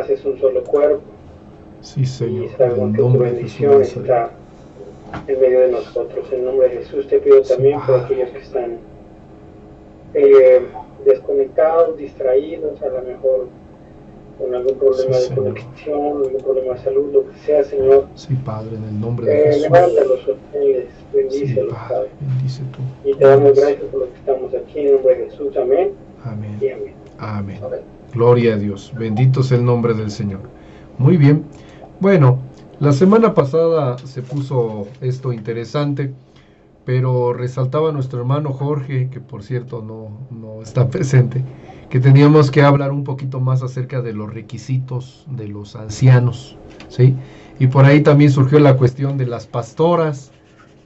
haces un solo cuerpo. Sí, Señor. Y sabemos que tu bendición está en medio de nosotros. En nombre de Jesús te pido también por aquellos que están desconectados, distraídos, a lo mejor con algún problema de conexión, algún problema de salud, lo que sea, Señor. Sí, Padre, en el nombre de Jesús. Levántalos, sosténles, bendícelos, sí, Padre. Bendice tú. Y te damos gracias por lo que estamos aquí, en nombre de Jesús. Amén. Amén. Y amén. Amén. Gloria a Dios. Bendito sea el nombre del Señor. Muy bien. Bueno, la semana pasada se puso esto interesante, pero resaltaba nuestro hermano Jorge, que por cierto no está presente, que teníamos que hablar un poquito más acerca de los requisitos de los ancianos, ¿sí? Y por ahí también surgió la cuestión de las pastoras,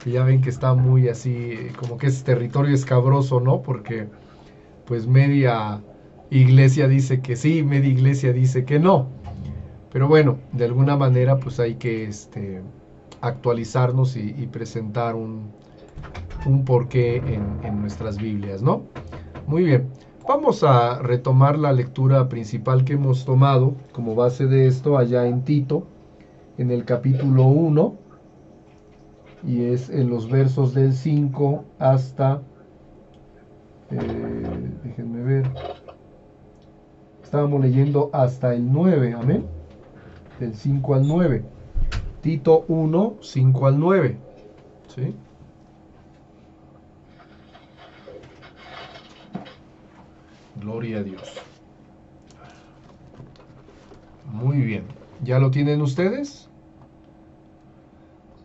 que ya ven que está muy así, como que es territorio escabroso, ¿no? Porque pues media iglesia dice que sí, media iglesia dice que no. Pero bueno, de alguna manera pues hay que actualizarnos y presentar un porqué en nuestras Biblias, ¿no? Muy bien, vamos a retomar la lectura principal que hemos tomado como base de esto allá en Tito, en el capítulo 1, y es en los versos del 5 hasta, déjenme ver, estábamos leyendo hasta el 9, amén, del 5 al 9, Tito 1, 5 al 9, ¿sí? Gloria a Dios. Muy bien. ¿Ya lo tienen ustedes?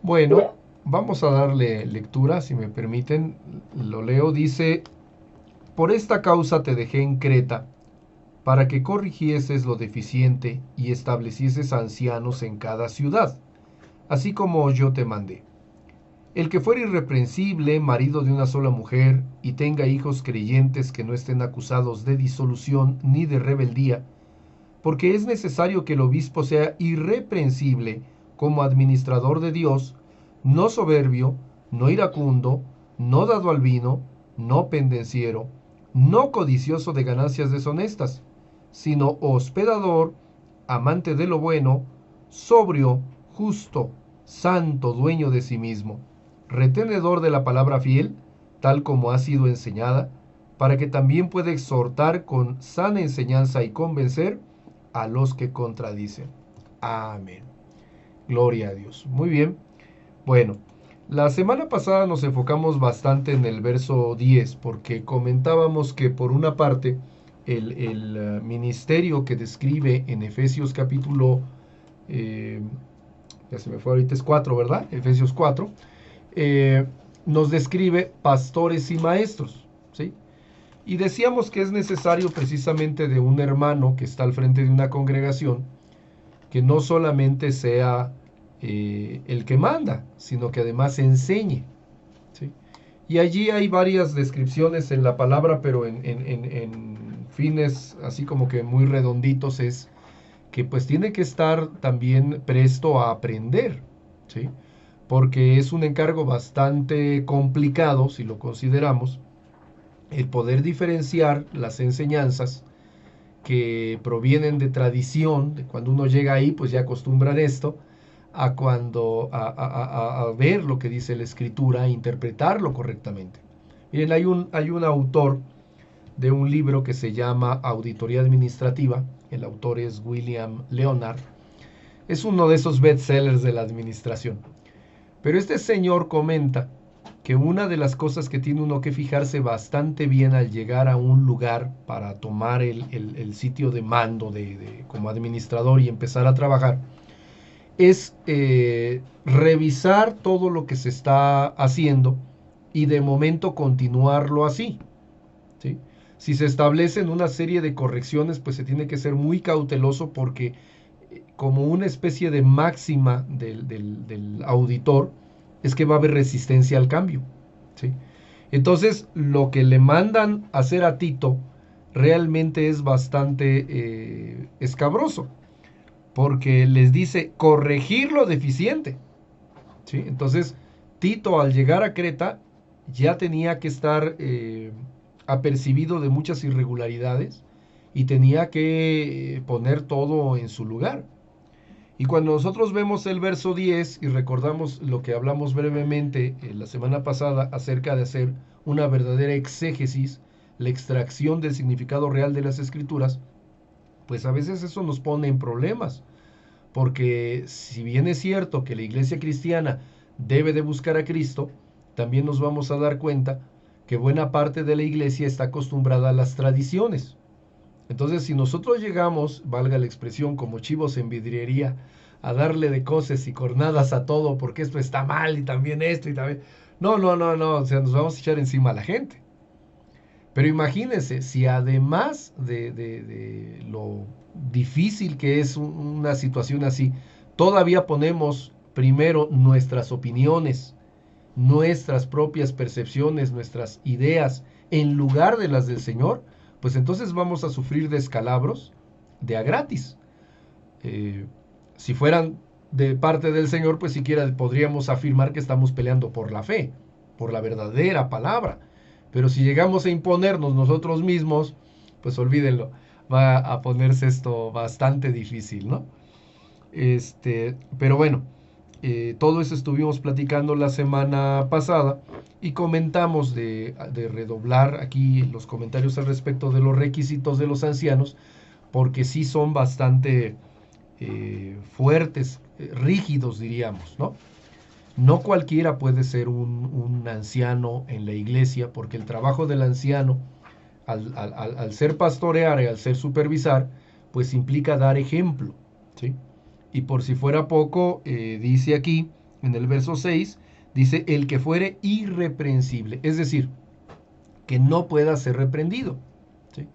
Bueno, vamos a darle lectura, si me permiten. Lo leo. Dice: por esta causa te dejé en Creta, para que corrigieses lo deficiente y establecieses ancianos en cada ciudad, así como yo te mandé. El que fuere irreprensible, marido de una sola mujer, y tenga hijos creyentes que no estén acusados de disolución ni de rebeldía, porque es necesario que el obispo sea irreprensible como administrador de Dios, no soberbio, no iracundo, no dado al vino, no pendenciero, no codicioso de ganancias deshonestas, sino hospedador, amante de lo bueno, sobrio, justo, santo, dueño de sí mismo, retenedor de la palabra fiel, tal como ha sido enseñada, para que también pueda exhortar con sana enseñanza y convencer a los que contradicen. Amén. Gloria a Dios. Muy bien. Bueno, la semana pasada nos enfocamos bastante en el verso 10, porque comentábamos que por una parte el ministerio que describe en Efesios capítulo, ya se me fue ahorita, es 4, ¿verdad? Efesios 4, nos describe pastores y maestros, ¿sí? Y decíamos que es necesario precisamente de un hermano que está al frente de una congregación, que no solamente sea el que manda, sino que además enseñe, ¿sí? Y allí hay varias descripciones en la palabra, pero en fines así como que muy redonditos, es que pues tiene que estar también presto a aprender, ¿sí? Porque es un encargo bastante complicado, si lo consideramos, el poder diferenciar las enseñanzas que provienen de tradición, de cuando uno llega ahí, pues ya acostumbran esto, a cuando a ver lo que dice la escritura e interpretarlo correctamente. Miren, hay un autor de un libro que se llama Auditoría Administrativa, el autor es William Leonard, es uno de esos bestsellers de la administración. Pero este señor comenta que una de las cosas que tiene uno que fijarse bastante bien al llegar a un lugar para tomar el sitio de mando como administrador y empezar a trabajar, es revisar todo lo que se está haciendo y de momento continuarlo así, ¿sí? Si se establecen una serie de correcciones, pues se tiene que ser muy cauteloso porque como una especie de máxima del auditor es que va a haber resistencia al cambio, ¿sí? Entonces, lo que le mandan hacer a Tito realmente es bastante escabroso, porque les dice corregir lo deficiente, ¿sí? Entonces, Tito al llegar a Creta ya tenía que estar apercibido de muchas irregularidades y tenía que poner todo en su lugar. Y cuando nosotros vemos el verso 10 y recordamos lo que hablamos brevemente la semana pasada acerca de hacer una verdadera exégesis, la extracción del significado real de las escrituras, pues a veces eso nos pone en problemas, porque si bien es cierto que la iglesia cristiana debe de buscar a Cristo, también nos vamos a dar cuenta que buena parte de la iglesia está acostumbrada a las tradiciones. Entonces, si nosotros llegamos, valga la expresión, como chivos en vidriería, a darle de coces y cornadas a todo, porque esto está mal y también esto y también... No, o sea, nos vamos a echar encima a la gente. Pero imagínense, si además de lo difícil que es una situación así, todavía ponemos primero nuestras opiniones, nuestras propias percepciones, nuestras ideas, en lugar de las del Señor, pues entonces vamos a sufrir descalabros de a gratis. Si fueran de parte del Señor, pues siquiera podríamos afirmar que estamos peleando por la fe, por la verdadera palabra. Pero si llegamos a imponernos nosotros mismos, pues olvídenlo, va a ponerse esto bastante difícil, ¿no? Pero bueno, todo eso estuvimos platicando la semana pasada y comentamos de redoblar aquí los comentarios al respecto de los requisitos de los ancianos, porque sí son bastante fuertes, rígidos diríamos, ¿no? No cualquiera puede ser un anciano en la iglesia, porque el trabajo del anciano, al ser pastorear y al ser supervisar, pues implica dar ejemplo, ¿sí? Y por si fuera poco, dice aquí, en el verso 6, dice, el que fuere irreprensible, es decir, que no pueda ser reprendido, ¿sí?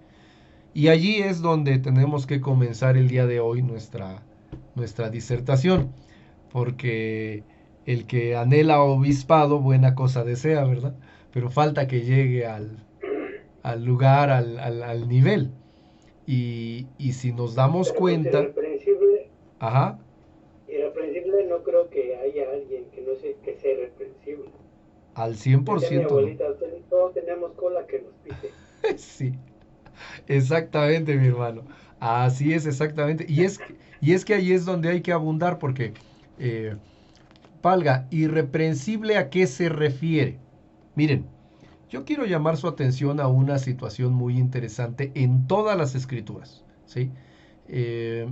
Y allí es donde tenemos que comenzar el día de hoy nuestra disertación, porque el que anhela obispado, buena cosa desea, ¿verdad? Pero falta que llegue al lugar, al nivel. Y si nos damos Pero pues cuenta... Ajá. irreprensible no creo que haya alguien que no sea, que sea irreprensible. Al Decía mi 100%, ¿no? abuelita, todos tenemos cola que nos pise. Sí, exactamente, mi hermano. Así es, exactamente. Y es que ahí es donde hay que abundar, porque, Palga, irreprensible, ¿a qué se refiere? Miren, yo quiero llamar su atención a una situación muy interesante en todas las escrituras, ¿sí? Eh,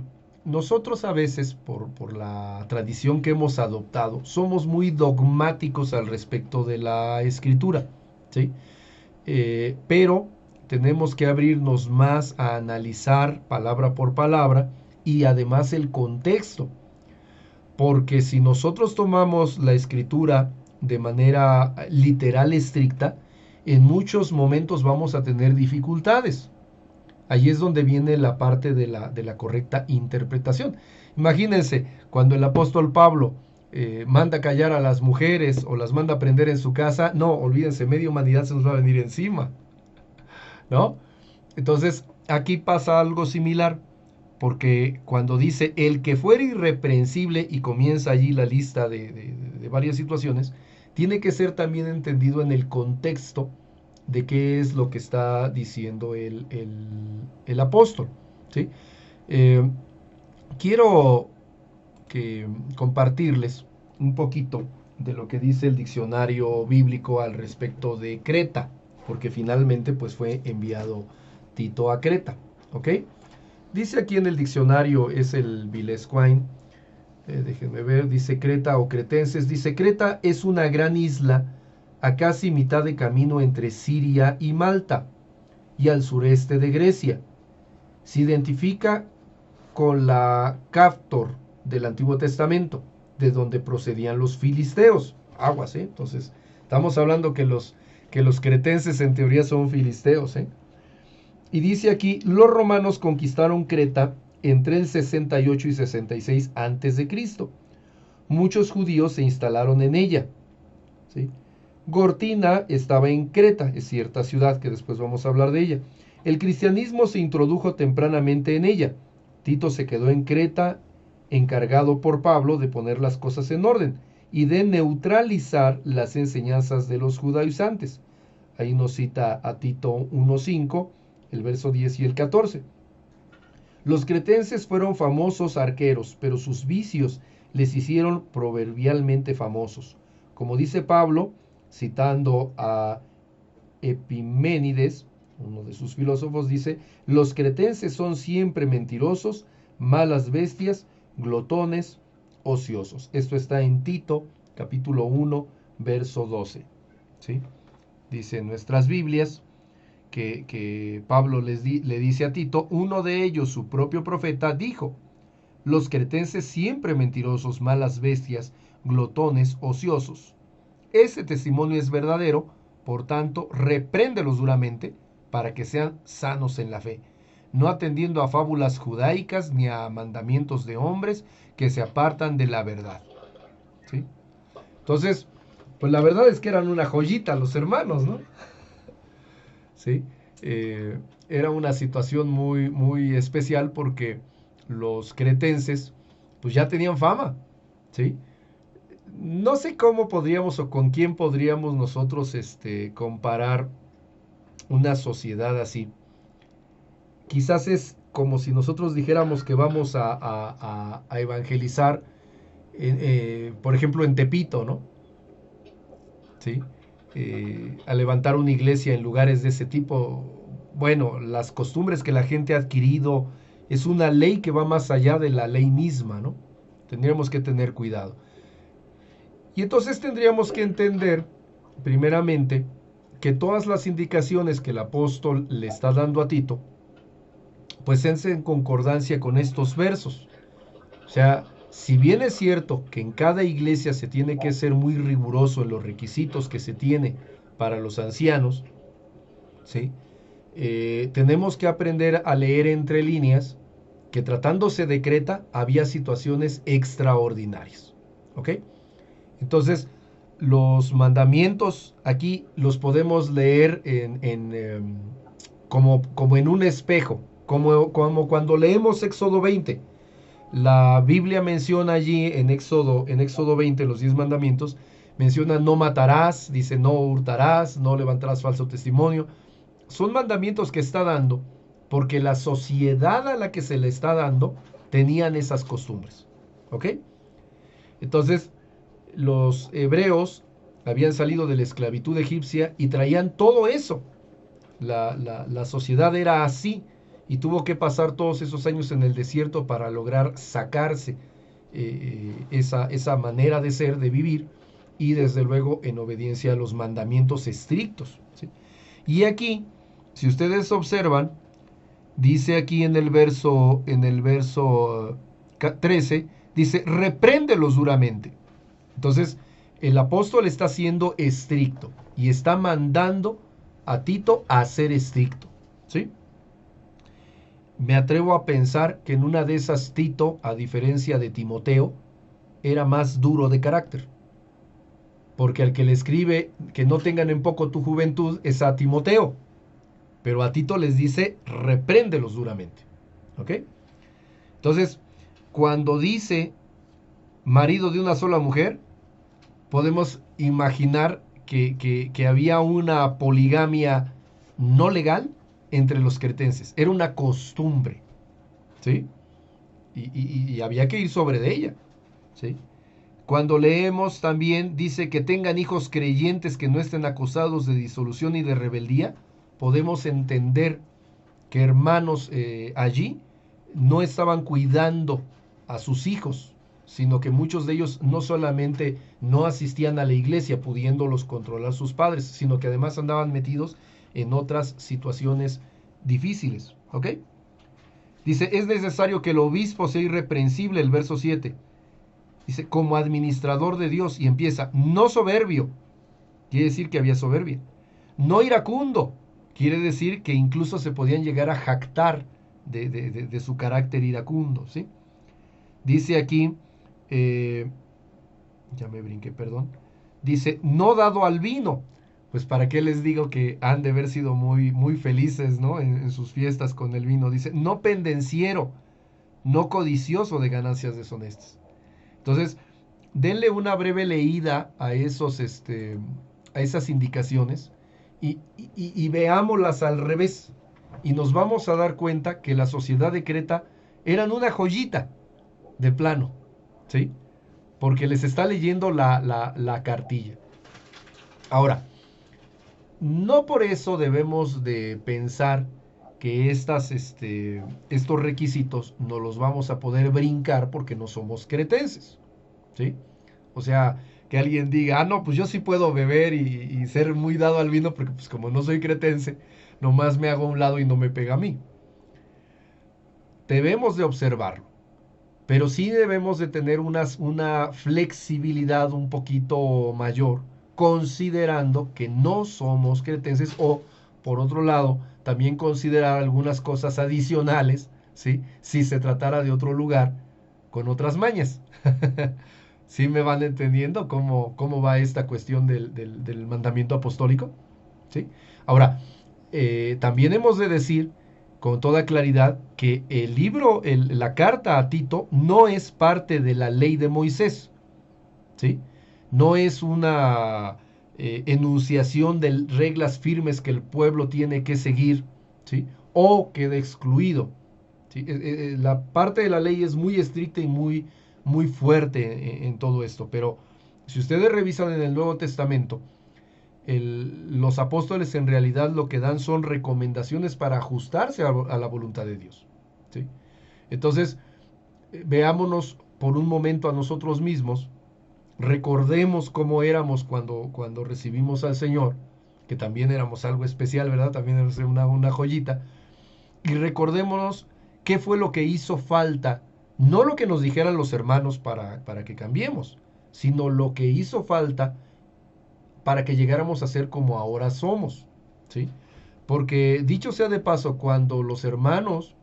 Nosotros a veces, por la tradición que hemos adoptado, somos muy dogmáticos al respecto de la escritura, ¿sí? Pero tenemos que abrirnos más a analizar palabra por palabra y además el contexto, porque si nosotros tomamos la escritura de manera literal estricta, en muchos momentos vamos a tener dificultades. Allí es donde viene la parte de la correcta interpretación. Imagínense, cuando el apóstol Pablo manda callar a las mujeres o las manda prender en su casa, no, olvídense, media humanidad se nos va a venir encima, ¿no? Entonces, aquí pasa algo similar, porque cuando dice el que fuera irreprensible y comienza allí la lista de varias situaciones, tiene que ser también entendido en el contexto de qué es lo que está diciendo el apóstol, ¿sí? Eh, Quiero compartirles un poquito de lo que dice el diccionario bíblico al respecto de Creta, porque finalmente pues fue enviado Tito a Creta, ¿ok? Dice aquí en el diccionario, es el Vilesquine, déjenme ver, dice Creta o cretenses, dice Creta es una gran isla a casi mitad de camino entre Siria y Malta y al sureste de Grecia. Se identifica con la Caftor del Antiguo Testamento, de donde procedían los filisteos. Aguas, ¿eh? Entonces, estamos hablando que los cretenses en teoría son filisteos, ¿eh? Y dice aquí, los romanos conquistaron Creta entre el 68 y 66 antes de Cristo. Muchos judíos se instalaron en ella, ¿sí? Gortina estaba en Creta, es cierta ciudad que después vamos a hablar de ella. El cristianismo se introdujo tempranamente en ella. Tito se quedó en Creta, encargado por Pablo de poner las cosas en orden y de neutralizar las enseñanzas de los judaizantes. Ahí nos cita a Tito 1.5, el verso 10 y el 14. Los cretenses fueron famosos arqueros, pero sus vicios les hicieron proverbialmente famosos. Como dice Pablo, citando a Epiménides, uno de sus filósofos, dice: los cretenses son siempre mentirosos, malas bestias, glotones, ociosos. Esto está en Tito, capítulo 1, verso 12. ¿Sí? Dice en nuestras Biblias que Pablo le dice a Tito: uno de ellos, su propio profeta, dijo: los cretenses siempre mentirosos, malas bestias, glotones, ociosos. Ese testimonio es verdadero, por tanto, repréndelos duramente para que sean sanos en la fe, no atendiendo a fábulas judaicas ni a mandamientos de hombres que se apartan de la verdad. ¿Sí? Entonces, pues la verdad es que eran una joyita los hermanos, ¿no? ¿Sí? Era una situación muy, muy especial porque los cretenses pues ya tenían fama, ¿sí? No sé cómo podríamos o con quién podríamos nosotros comparar una sociedad así. Quizás es como si nosotros dijéramos que vamos a evangelizar, por ejemplo, en Tepito, ¿no? ¿Sí? A levantar una iglesia en lugares de ese tipo. Bueno, las costumbres que la gente ha adquirido es una ley que va más allá de la ley misma, ¿no? Tendríamos que tener cuidado. Y entonces tendríamos que entender, primeramente, que todas las indicaciones que el apóstol le está dando a Tito, pues es en concordancia con estos versos. O sea, si bien es cierto que en cada iglesia se tiene que ser muy riguroso en los requisitos que se tiene para los ancianos, ¿sí? Tenemos que aprender a leer entre líneas que tratándose de Creta había situaciones extraordinarias. ¿Ok? Entonces, los mandamientos aquí los podemos leer como en un espejo, como cuando leemos Éxodo 20. La Biblia menciona allí en Éxodo 20, los 10 mandamientos, menciona: no matarás, dice: no hurtarás, no levantarás falso testimonio. Son mandamientos que está dando porque la sociedad a la que se le está dando tenían esas costumbres. ¿Ok? Entonces, los hebreos habían salido de la esclavitud egipcia y traían todo eso. La sociedad era así y tuvo que pasar todos esos años en el desierto para lograr sacarse esa manera de ser, de vivir, y desde luego en obediencia a los mandamientos estrictos. ¿Sí? Y aquí, si ustedes observan, dice aquí en el verso 13, dice: repréndelos duramente. Entonces, el apóstol está siendo estricto y está mandando a Tito a ser estricto. ¿Sí? Me atrevo a pensar que en una de esas Tito, a diferencia de Timoteo, era más duro de carácter. Porque al que le escribe que no tengan en poco tu juventud es a Timoteo. Pero a Tito les dice: repréndelos duramente. ¿Ok? Entonces, cuando dice marido de una sola mujer, podemos imaginar que había una poligamia no legal entre los cretenses. Era una costumbre, ¿sí? Y había que ir sobre de ella, ¿sí? Cuando leemos también, dice que tengan hijos creyentes que no estén acusados de disolución y de rebeldía. Podemos entender que hermanos allí no estaban cuidando a sus hijos, sino que muchos de ellos no solamente no asistían a la iglesia pudiéndolos controlar sus padres, sino que además andaban metidos en otras situaciones difíciles. ¿Ok? Dice: es necesario que el obispo sea irreprensible, el verso 7. Dice: como administrador de Dios, y empieza: no soberbio, quiere decir que había soberbia. No iracundo, quiere decir que incluso se podían llegar a jactar de su carácter iracundo, ¿sí? Dice aquí, ya me brinqué, perdón. Dice: no dado al vino. Pues para qué les digo que han de haber sido muy, muy felices, ¿no? En sus fiestas con el vino. Dice: no pendenciero, no codicioso de ganancias deshonestas. Entonces, denle una breve leída a esas indicaciones y veámoslas al revés. y nos vamos a dar cuenta que la sociedad de Creta eran una joyita de plano, ¿sí? Porque les está leyendo la cartilla. Ahora, no por eso debemos de pensar que estos requisitos no los vamos a poder brincar porque no somos cretenses, ¿sí? O sea, que alguien diga, no, pues yo sí puedo beber y ser muy dado al vino porque pues como no soy cretense, nomás me hago a un lado y no me pega a mí. Debemos de observarlo, pero sí debemos de tener una flexibilidad un poquito mayor, considerando que no somos cretenses o, por otro lado, también considerar algunas cosas adicionales, ¿sí? Si se tratara de otro lugar con otras mañas. ¿Sí me van entendiendo cómo va esta cuestión del mandamiento apostólico? ¿Sí? Ahora, también hemos de decir con toda claridad que el libro, la carta a Tito, no es parte de la ley de Moisés, ¿sí? No es una enunciación de reglas firmes que el pueblo tiene que seguir, ¿sí? O queda excluido, ¿sí? La parte de la ley es muy estricta y muy fuerte en todo esto, pero si ustedes revisan en el Nuevo Testamento, los apóstoles en realidad lo que dan son recomendaciones para ajustarse a la voluntad de Dios, ¿sí? Entonces, veámonos por un momento a nosotros mismos, recordemos cómo éramos cuando recibimos al Señor, que también éramos algo especial, ¿verdad? También éramos una joyita, y recordémonos qué fue lo que hizo falta, no lo que nos dijeran los hermanos para que cambiemos, sino lo que hizo falta para que llegáramos a ser como ahora somos, ¿sí? Porque dicho sea de paso, cuando los hermanos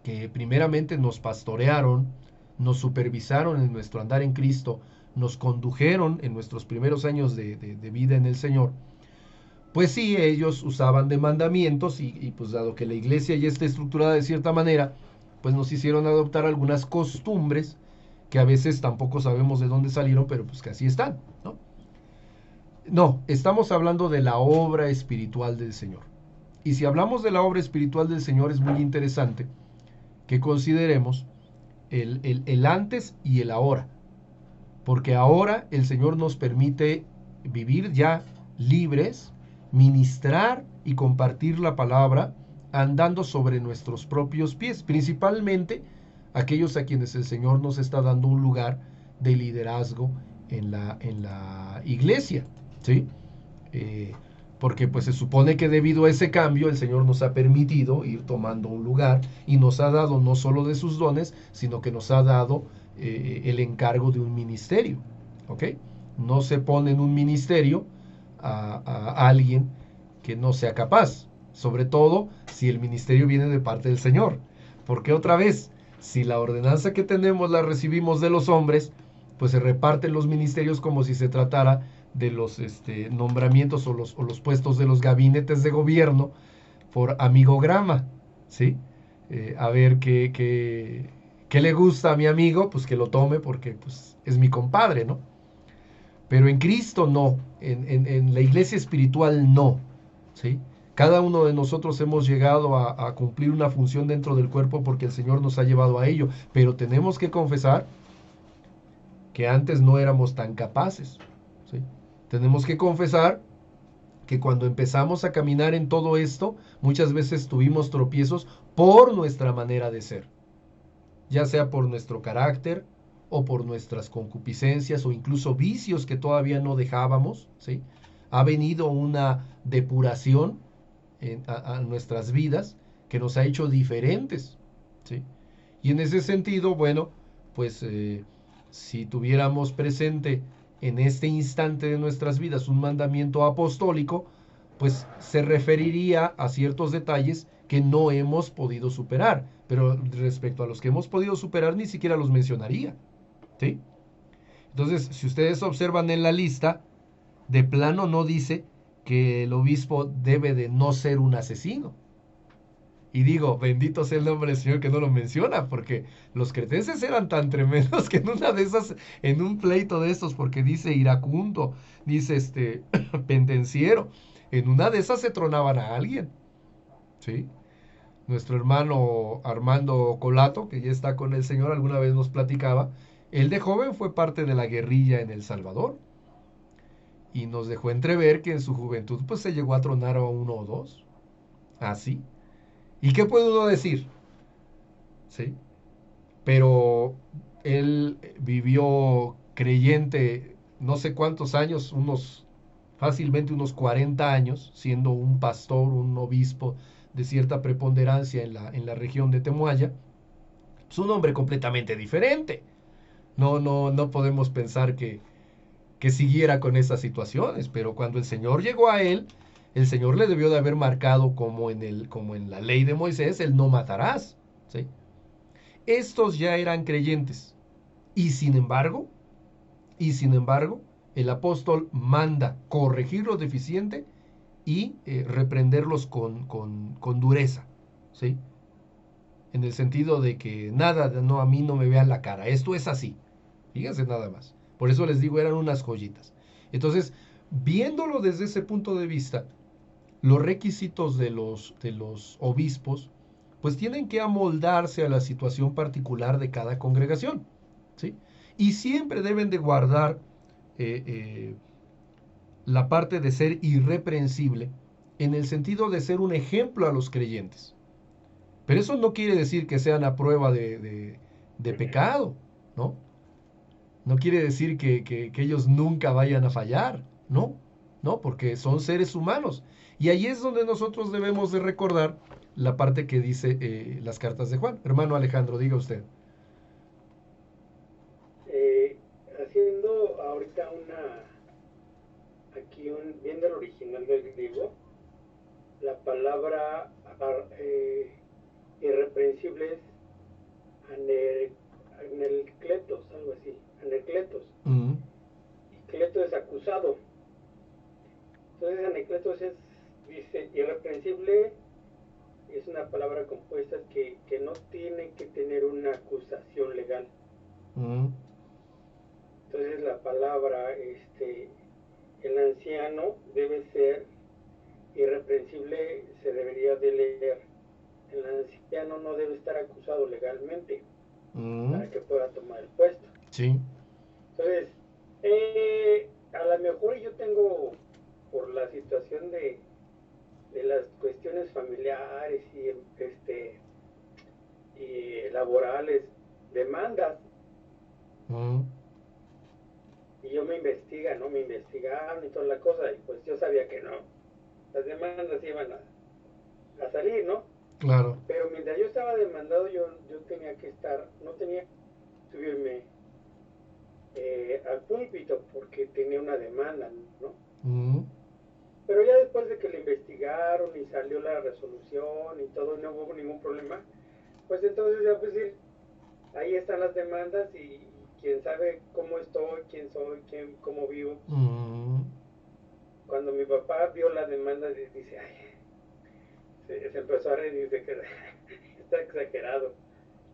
que primeramente nos pastorearon, nos supervisaron en nuestro andar en Cristo, nos condujeron en nuestros primeros años de vida en el Señor, pues sí, ellos usaban de mandamientos y pues dado que la iglesia ya está estructurada de cierta manera, pues nos hicieron adoptar algunas costumbres que a veces tampoco sabemos de dónde salieron, pero pues que así están, ¿no? No, estamos hablando de la obra espiritual del Señor. Y si hablamos de la obra espiritual del Señor, es muy interesante que consideremos el antes y el ahora. Porque ahora el Señor nos permite vivir ya libres, ministrar y compartir la palabra andando sobre nuestros propios pies, principalmente aquellos a quienes el Señor nos está dando un lugar de liderazgo en la iglesia, ¿sí? Porque pues se supone que debido a ese cambio el Señor nos ha permitido ir tomando un lugar y nos ha dado no solo de sus dones, sino que nos ha dado el encargo de un ministerio, ¿ok? No se pone en un ministerio a alguien que no sea capaz, sobre todo si el ministerio viene de parte del Señor, porque otra vez, si la ordenanza que tenemos la recibimos de los hombres, pues se reparten los ministerios como si se tratara de los nombramientos o los puestos de los gabinetes de gobierno por amigograma, ¿sí? A ver qué le gusta a mi amigo, pues que lo tome porque pues, es mi compadre, ¿no? Pero en Cristo no, en la iglesia espiritual no, ¿sí? Cada uno de nosotros hemos llegado a cumplir una función dentro del cuerpo porque el Señor nos ha llevado a ello, pero tenemos que confesar que antes no éramos tan capaces, ¿sí? Tenemos que confesar que cuando empezamos a caminar en todo esto, muchas veces tuvimos tropiezos por nuestra manera de ser, ya sea por nuestro carácter o por nuestras concupiscencias o incluso vicios que todavía no dejábamos, ¿sí? Ha venido una depuración a nuestras vidas que nos ha hecho diferentes, ¿sí? Y en ese sentido, bueno, pues si tuviéramos presente en este instante de nuestras vidas un mandamiento apostólico, pues se referiría a ciertos detalles que no hemos podido superar, pero respecto a los que hemos podido superar ni siquiera los mencionaría, ¿sí? Entonces, si ustedes observan en la lista, de plano no dice que el obispo debe de no ser un asesino. Y digo, bendito sea el nombre del Señor que no lo menciona, porque los cretenses eran tan tremendos que en una de esas, en un pleito de estos, porque dice iracundo, dice pendenciero, en una de esas se tronaban a alguien, ¿sí? Nuestro hermano Armando Colato, que ya está con el Señor, alguna vez nos platicaba, él de joven fue parte de la guerrilla en El Salvador y nos dejó entrever que en su juventud pues se llegó a tronar a uno o dos, así. ¿Y qué puede uno decir? ¿Sí? Pero él vivió creyente no sé cuántos años, fácilmente unos 40 años, siendo un pastor, un obispo de cierta preponderancia en la región de Temuaya. Es un hombre completamente diferente. No podemos pensar que siguiera con esas situaciones, pero cuando el Señor llegó a él, el Señor le debió de haber marcado como en la ley de Moisés, el no matarás, ¿sí? Estos ya eran creyentes y sin embargo, el apóstol manda corregir lo deficiente y reprenderlos con dureza, ¿sí? En el sentido de que nada, no, a mí no me vean la cara, esto es así, fíjense nada más. Por eso les digo, eran unas joyitas. Entonces, viéndolo desde ese punto de vista, los requisitos de los obispos, pues tienen que amoldarse a la situación particular de cada congregación, ¿sí? Y siempre deben de guardar eh, eh, la parte de ser irreprensible en el sentido de ser un ejemplo a los creyentes. Pero eso no quiere decir que sean a prueba de pecado, ¿no? No quiere decir que ellos nunca vayan a fallar, ¿no? No, porque son seres humanos. Y ahí es donde nosotros debemos de recordar la parte que dice las cartas de Juan. Hermano Alejandro, diga usted. Haciendo ahorita viendo el original del griego, la palabra irreprensible es anelcletos, algo así, anelcletos. Y cleto es acusado. Entonces anelcletos dice, irreprensible es una palabra compuesta que no tiene que tener una acusación legal. Entonces la palabra, el anciano debe ser irreprensible, se debería de leer. El anciano no debe estar acusado legalmente para que pueda tomar el puesto. Sí. Entonces, a lo mejor yo tengo, por la situación de las cuestiones familiares y laborales, demandas. Y yo me investigaron y toda la cosa, y pues yo sabía que no. Las demandas iban a salir, ¿no? Claro. Pero mientras yo estaba demandado, yo tenía que no tenía que subirme al púlpito porque tenía una demanda, ¿no? Pero ya después de que le investigaron y salió la resolución y todo, y no hubo ningún problema, pues entonces ya pues sí, ahí están las demandas y quién sabe cómo estoy, quién soy, cómo vivo. Cuando mi papá vio la demanda, dice, ay, se empezó a reír y dice que está exagerado.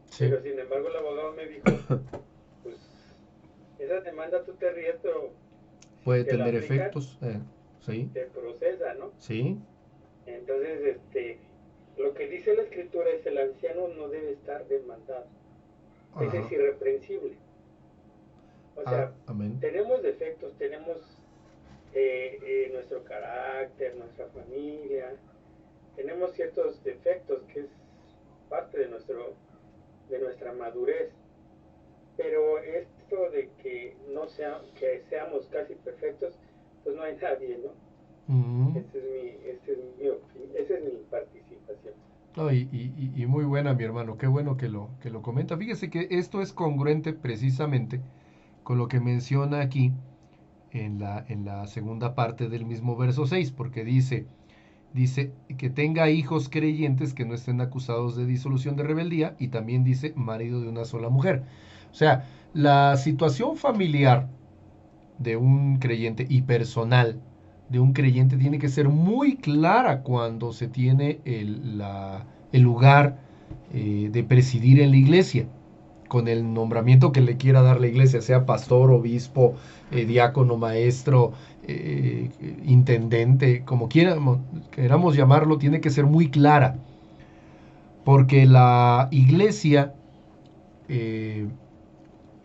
Sí. Pero sin embargo el abogado me dijo, pues esa demanda tú te ríes, pero puede tener efectos, sí. Te procesa, ¿no? Sí. Entonces, lo que dice la escritura es el anciano no debe estar demandado. Ese es irreprensible. O sea, tenemos defectos, tenemos nuestro carácter, nuestra familia, tenemos ciertos defectos que es parte de nuestra madurez, pero esto de que que seamos casi perfectos, pues no hay nadie, ¿no? Esa es mi participación. No, y muy buena, mi hermano, qué bueno que lo comenta. Fíjese que esto es congruente precisamente con lo que menciona aquí en la segunda parte del mismo verso 6, porque dice que tenga hijos creyentes que no estén acusados de disolución de rebeldía, y también dice marido de una sola mujer. O sea, la situación familiar de un creyente y personal de un creyente tiene que ser muy clara cuando se tiene el lugar de presidir en la iglesia. con el nombramiento que le quiera dar la iglesia, sea pastor, obispo, diácono, maestro, intendente, como queramos llamarlo, tiene que ser muy clara, porque la iglesia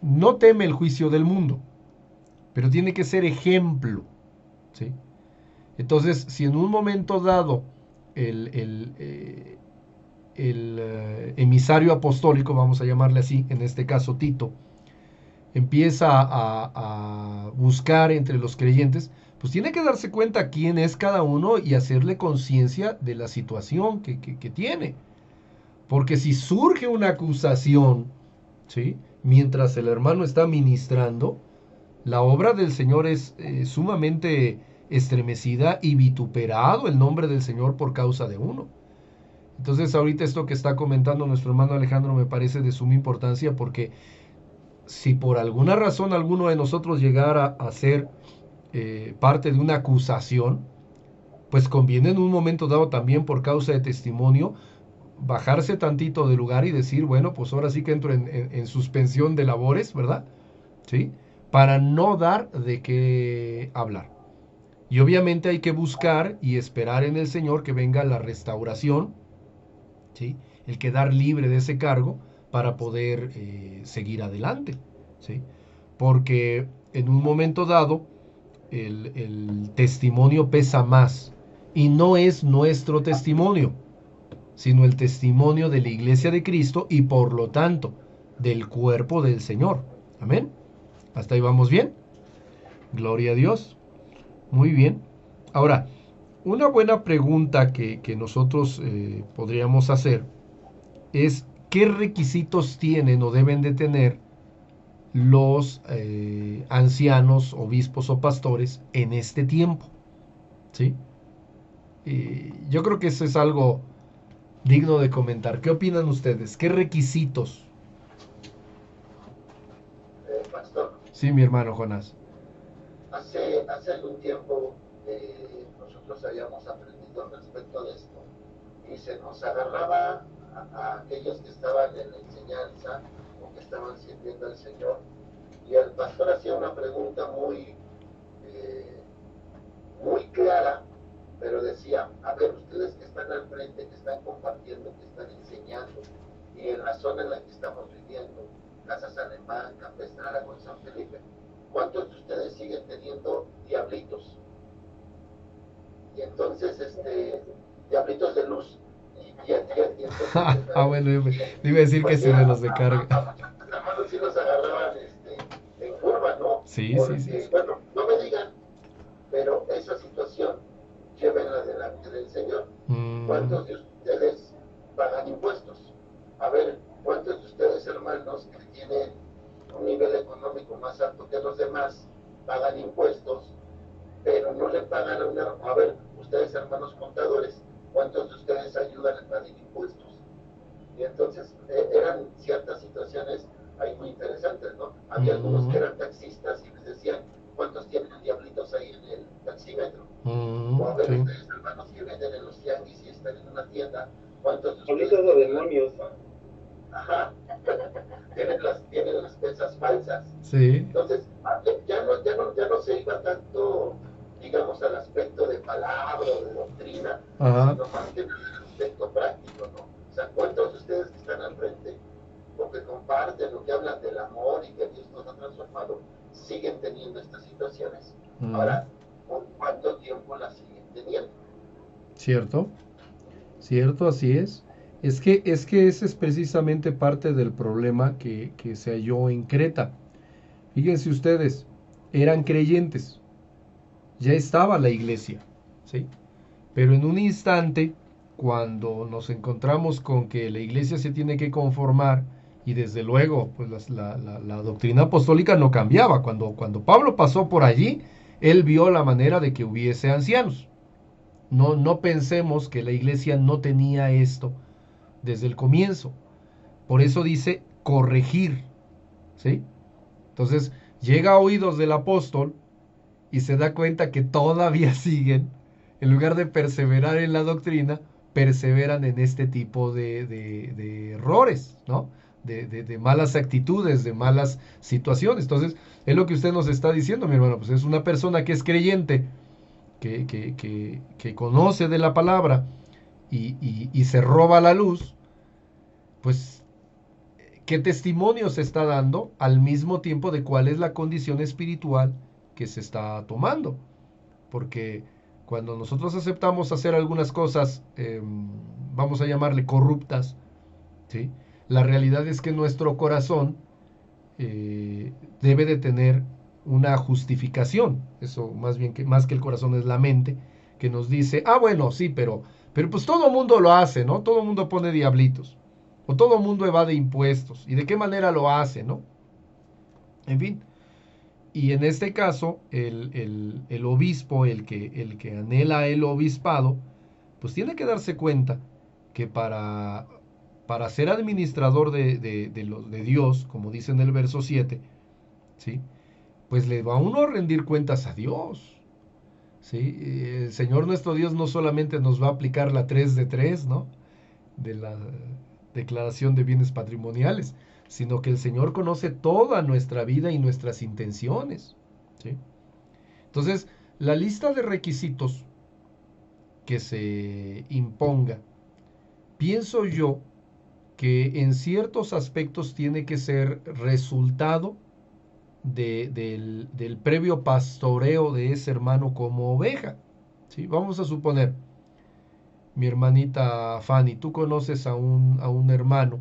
no teme el juicio del mundo, pero tiene que ser ejemplo, ¿sí? Entonces, si en un momento dado el emisario apostólico, vamos a llamarle así, en este caso Tito, empieza a buscar entre los creyentes, pues tiene que darse cuenta quién es cada uno y hacerle conciencia de la situación que tiene. Porque si surge una acusación, ¿sí?, mientras el hermano está ministrando, la obra del Señor es sumamente estremecida y vituperado el nombre del Señor por causa de uno. Entonces ahorita esto que está comentando nuestro hermano Alejandro me parece de suma importancia, porque si por alguna razón alguno de nosotros llegara a ser parte de una acusación, pues conviene en un momento dado también, por causa de testimonio, bajarse tantito del lugar y decir, bueno, pues ahora sí que entro en suspensión de labores, ¿verdad? ¿Sí? Para no dar de qué hablar. Y obviamente hay que buscar y esperar en el Señor que venga la restauración, ¿sí?, el quedar libre de ese cargo para poder seguir adelante, ¿sí? Porque en un momento dado el testimonio pesa más, y no es nuestro testimonio, sino el testimonio de la iglesia de Cristo y por lo tanto del cuerpo del Señor. Amén. ¿Hasta ahí vamos bien? Gloria a Dios. Muy bien. Ahora, una buena pregunta que nosotros podríamos hacer es: ¿qué requisitos tienen o deben de tener los ancianos, obispos o pastores en este tiempo? ¿Sí? Yo creo que eso es algo digno de comentar. ¿Qué opinan ustedes? ¿Qué requisitos? Pastor. Sí, mi hermano Jonás. Hace algún tiempo nosotros habíamos aprendido respecto de esto, y se nos agarraba a aquellos que estaban en la enseñanza o que estaban sirviendo al Señor, y el pastor hacía una pregunta muy clara, pero decía: a ver, ustedes que están al frente, que están compartiendo, que están enseñando, y en la zona en la que estamos viviendo, Casas Alemán, Campestre, Aragón, San Felipe, ¿cuántos de ustedes siguen teniendo diablitos? Y entonces, diablitos de luz. Y entonces, Bueno, iba a decir que sí, de los de carga. Sí los agarraban en curva, ¿no? Sí, porque, sí. bueno, no me digan, pero esa situación llévenla delante del Señor. ¿Cuántos de ustedes pagan impuestos? A ver, ¿cuántos de ustedes, hermanos, que tienen un nivel económico más alto que los demás, pagan impuestos, pero no le pagan a ver, ustedes, hermanos contadores, ¿cuántos de ustedes ayudan a pagar impuestos? Y entonces eran ciertas situaciones ahí muy interesantes, ¿no? Había algunos que eran taxistas y les decían: ¿cuántos tienen diablitos ahí en el taxímetro? O a ver, ustedes, hermanos que venden en los tianguis y están en una tienda, ¿cuántos de ustedes los demonios? Ajá. tienen las pesas falsas. Sí. Entonces, ya no se iba tanto, digamos, al aspecto de palabra o de doctrina, sino más que al aspecto práctico, ¿no? O sea, ¿cuántos de ustedes que están al frente, o que comparten, o que hablan del amor y que Dios nos ha transformado, siguen teniendo estas situaciones? Ahora, ¿por cuánto tiempo las siguen teniendo? Cierto, así es. Es que ese es precisamente parte del problema que se halló en Creta. Fíjense ustedes, eran creyentes, ya estaba la iglesia, ¿sí? Pero en un instante, cuando nos encontramos con que la iglesia se tiene que conformar, y desde luego, pues la doctrina apostólica no cambiaba. Cuando Pablo pasó por allí, él vio la manera de que hubiese ancianos. No pensemos que la iglesia no tenía esto desde el comienzo. Por eso dice corregir, ¿sí? Entonces llega a oídos del apóstol y se da cuenta que todavía siguen, en lugar de perseverar en la doctrina, perseveran en este tipo de errores, ¿no? de malas actitudes, de malas situaciones. Entonces, es lo que usted nos está diciendo, mi hermano, pues es una persona que es creyente, que conoce de la palabra y se roba la luz, pues, ¿qué testimonio se está dando al mismo tiempo de cuál es la condición espiritual que se está tomando? Porque cuando nosotros aceptamos hacer algunas cosas, vamos a llamarle corruptas, ¿sí? La realidad es que nuestro corazón debe de tener una justificación. Eso más que el corazón es la mente, que nos dice, bueno, sí, pero pues todo mundo lo hace, ¿no? Todo mundo pone diablitos. O todo mundo evade impuestos. ¿Y de qué manera lo hace, no? En fin. Y en este caso, el obispo, el que anhela el obispado, pues tiene que darse cuenta que para ser administrador de Dios, como dice en el verso 7, ¿sí? Pues le va a uno a rendir cuentas a Dios, ¿sí? El Señor nuestro Dios no solamente nos va a aplicar la 3 de 3, ¿no? De la declaración de bienes patrimoniales, sino que el Señor conoce toda nuestra vida y nuestras intenciones, ¿sí? Entonces, la lista de requisitos que se imponga, pienso yo que en ciertos aspectos tiene que ser resultado del previo pastoreo de ese hermano como oveja, ¿sí? Vamos a suponer, mi hermanita Fanny, tú conoces a un hermano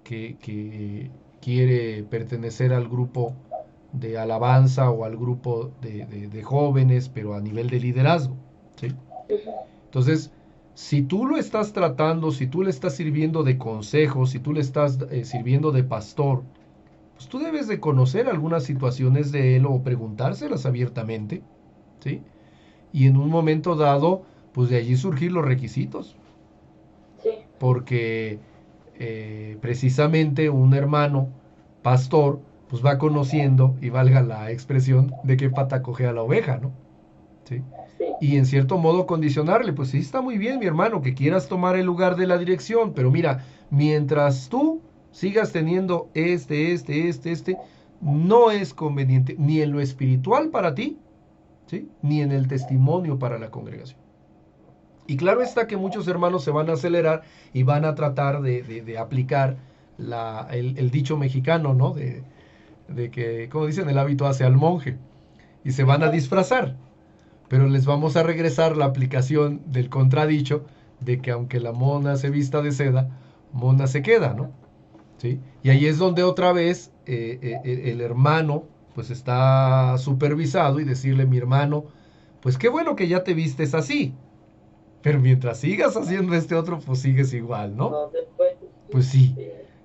que quiere pertenecer al grupo de alabanza o al grupo de jóvenes, pero a nivel de liderazgo, ¿sí? Entonces, si tú lo estás tratando, si tú le estás sirviendo de consejo, si tú le estás sirviendo de pastor, pues tú debes de conocer algunas situaciones de él o preguntárselas abiertamente, ¿sí? Y en un momento dado, pues de allí surgir los requisitos. Sí. Porque precisamente un hermano pastor, pues va conociendo, y valga la expresión, de qué pata cojea la oveja, ¿no? ¿Sí? Sí. Y en cierto modo condicionarle, pues sí está muy bien, mi hermano, que quieras tomar el lugar de la dirección, pero mira, mientras tú sigas teniendo no es conveniente ni en lo espiritual para ti, ¿sí? Ni en el testimonio para la congregación. Y claro está que muchos hermanos se van a acelerar y van a tratar de aplicar el dicho mexicano, ¿no? De que, como dicen, el hábito hace al monje. Y se van a disfrazar. Pero les vamos a regresar la aplicación del contradicho de que aunque la mona se vista de seda, mona se queda, ¿no? ¿Sí? Y ahí es donde otra vez el hermano pues está supervisado y decirle, mi hermano, pues qué bueno que ya te vistes así, pero mientras sigas haciendo este otro, pues sigues igual, ¿no? No, después. Pues sí,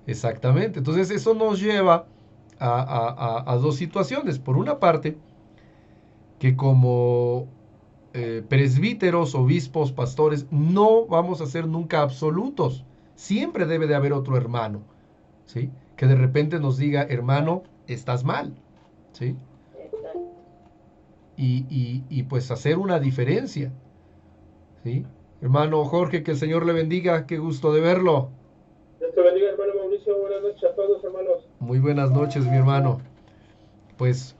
exactamente. Entonces eso nos lleva a dos situaciones. Por una parte, que como presbíteros, obispos, pastores, no vamos a ser nunca absolutos. Siempre debe de haber otro hermano, ¿sí? Que de repente nos diga, hermano, estás mal, ¿sí? Y pues hacer una diferencia, ¿sí? Hermano Jorge, que el Señor le bendiga, qué gusto de verlo. Dios te bendiga, hermano Mauricio, buenas noches a todos, hermanos. Muy buenas noches, mi hermano. Pues,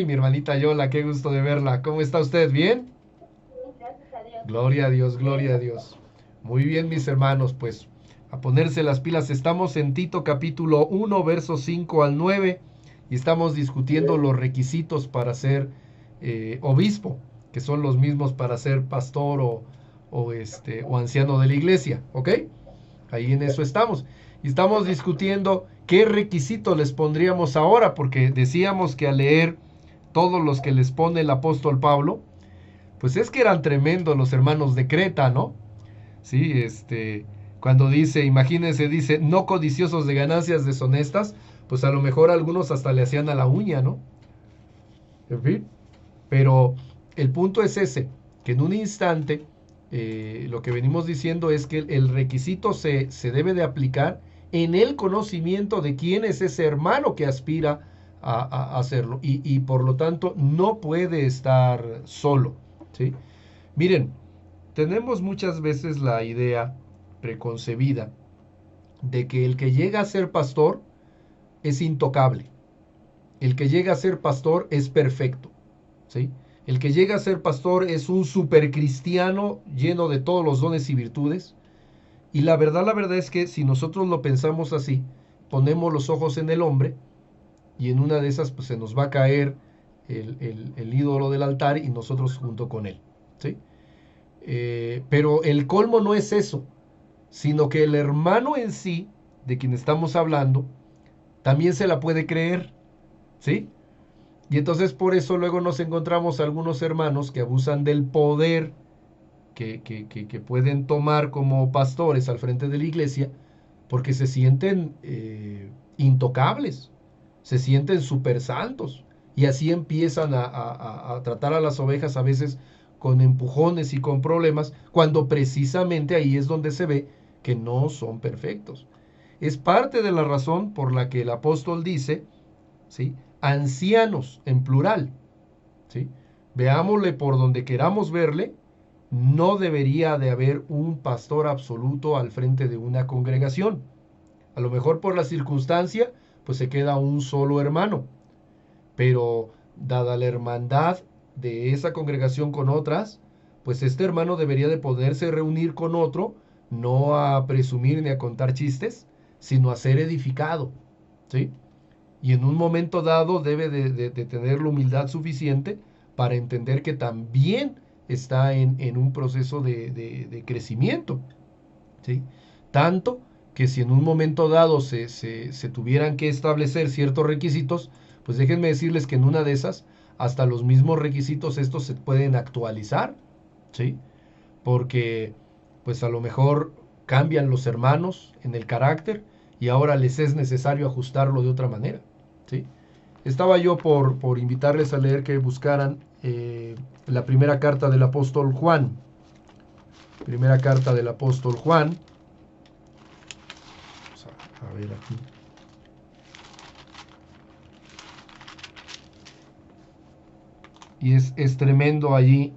mi hermanita Yola, qué gusto de verla. ¿Cómo está usted? ¿Bien? Gracias a Dios. Gloria a Dios, gloria a Dios. Muy bien, mis hermanos, pues a ponerse las pilas. Estamos en Tito capítulo 1, versos 5 al 9 y estamos discutiendo los requisitos para ser obispo, que son los mismos para ser pastor o anciano de la iglesia, ¿ok? Ahí en eso estamos. Y estamos discutiendo qué requisitos les pondríamos ahora, porque decíamos que al leer todos los que les pone el apóstol Pablo, pues es que eran tremendos los hermanos de Creta, ¿no? Sí, cuando dice, imagínense, dice, no codiciosos de ganancias deshonestas, pues a lo mejor algunos hasta le hacían a la uña, ¿no? En fin, pero el punto es ese, que en un instante lo que venimos diciendo es que el requisito se debe de aplicar en el conocimiento de quién es ese hermano que aspira a hacerlo y por lo tanto no puede estar solo, ¿sí? Miren, tenemos muchas veces la idea preconcebida de que el que llega a ser pastor es intocable. El que llega a ser pastor es perfecto, ¿sí? El que llega a ser pastor es un supercristiano lleno de todos los dones y virtudes. Y la verdad es que si nosotros lo pensamos así, ponemos los ojos en el hombre y en una de esas pues se nos va a caer el ídolo del altar y nosotros junto con él, ¿sí? Pero el colmo no es eso, sino que el hermano en sí, de quien estamos hablando, también se la puede creer, ¿sí? Y entonces por eso luego nos encontramos algunos hermanos que abusan del poder que pueden tomar como pastores al frente de la iglesia, porque se sienten intocables, se sienten super santos, y así empiezan a tratar a las ovejas a veces con empujones y con problemas, cuando precisamente ahí es donde se ve que no son perfectos. Es parte de la razón por la que el apóstol dice, ¿sí?, ancianos en plural, ¿sí? Veámosle por donde queramos verle, no debería de haber un pastor absoluto al frente de una congregación. A lo mejor por la circunstancia, pues se queda un solo hermano, pero dada la hermandad de esa congregación con otras, pues este hermano debería de poderse reunir con otro, no a presumir ni a contar chistes, sino a ser edificado, ¿sí? Y en un momento dado debe de tener la humildad suficiente para entender que también está en un proceso de crecimiento, ¿sí? Tanto que si en un momento dado se tuvieran que establecer ciertos requisitos, pues déjenme decirles que en una de esas, hasta los mismos requisitos estos se pueden actualizar, ¿sí? Porque pues a lo mejor cambian los hermanos en el carácter y ahora les es necesario ajustarlo de otra manera, ¿sí? Estaba yo por invitarles a leer que buscaran la primera carta del apóstol Juan. Primera carta del apóstol Juan. Vamos a ver aquí. Y es tremendo allí,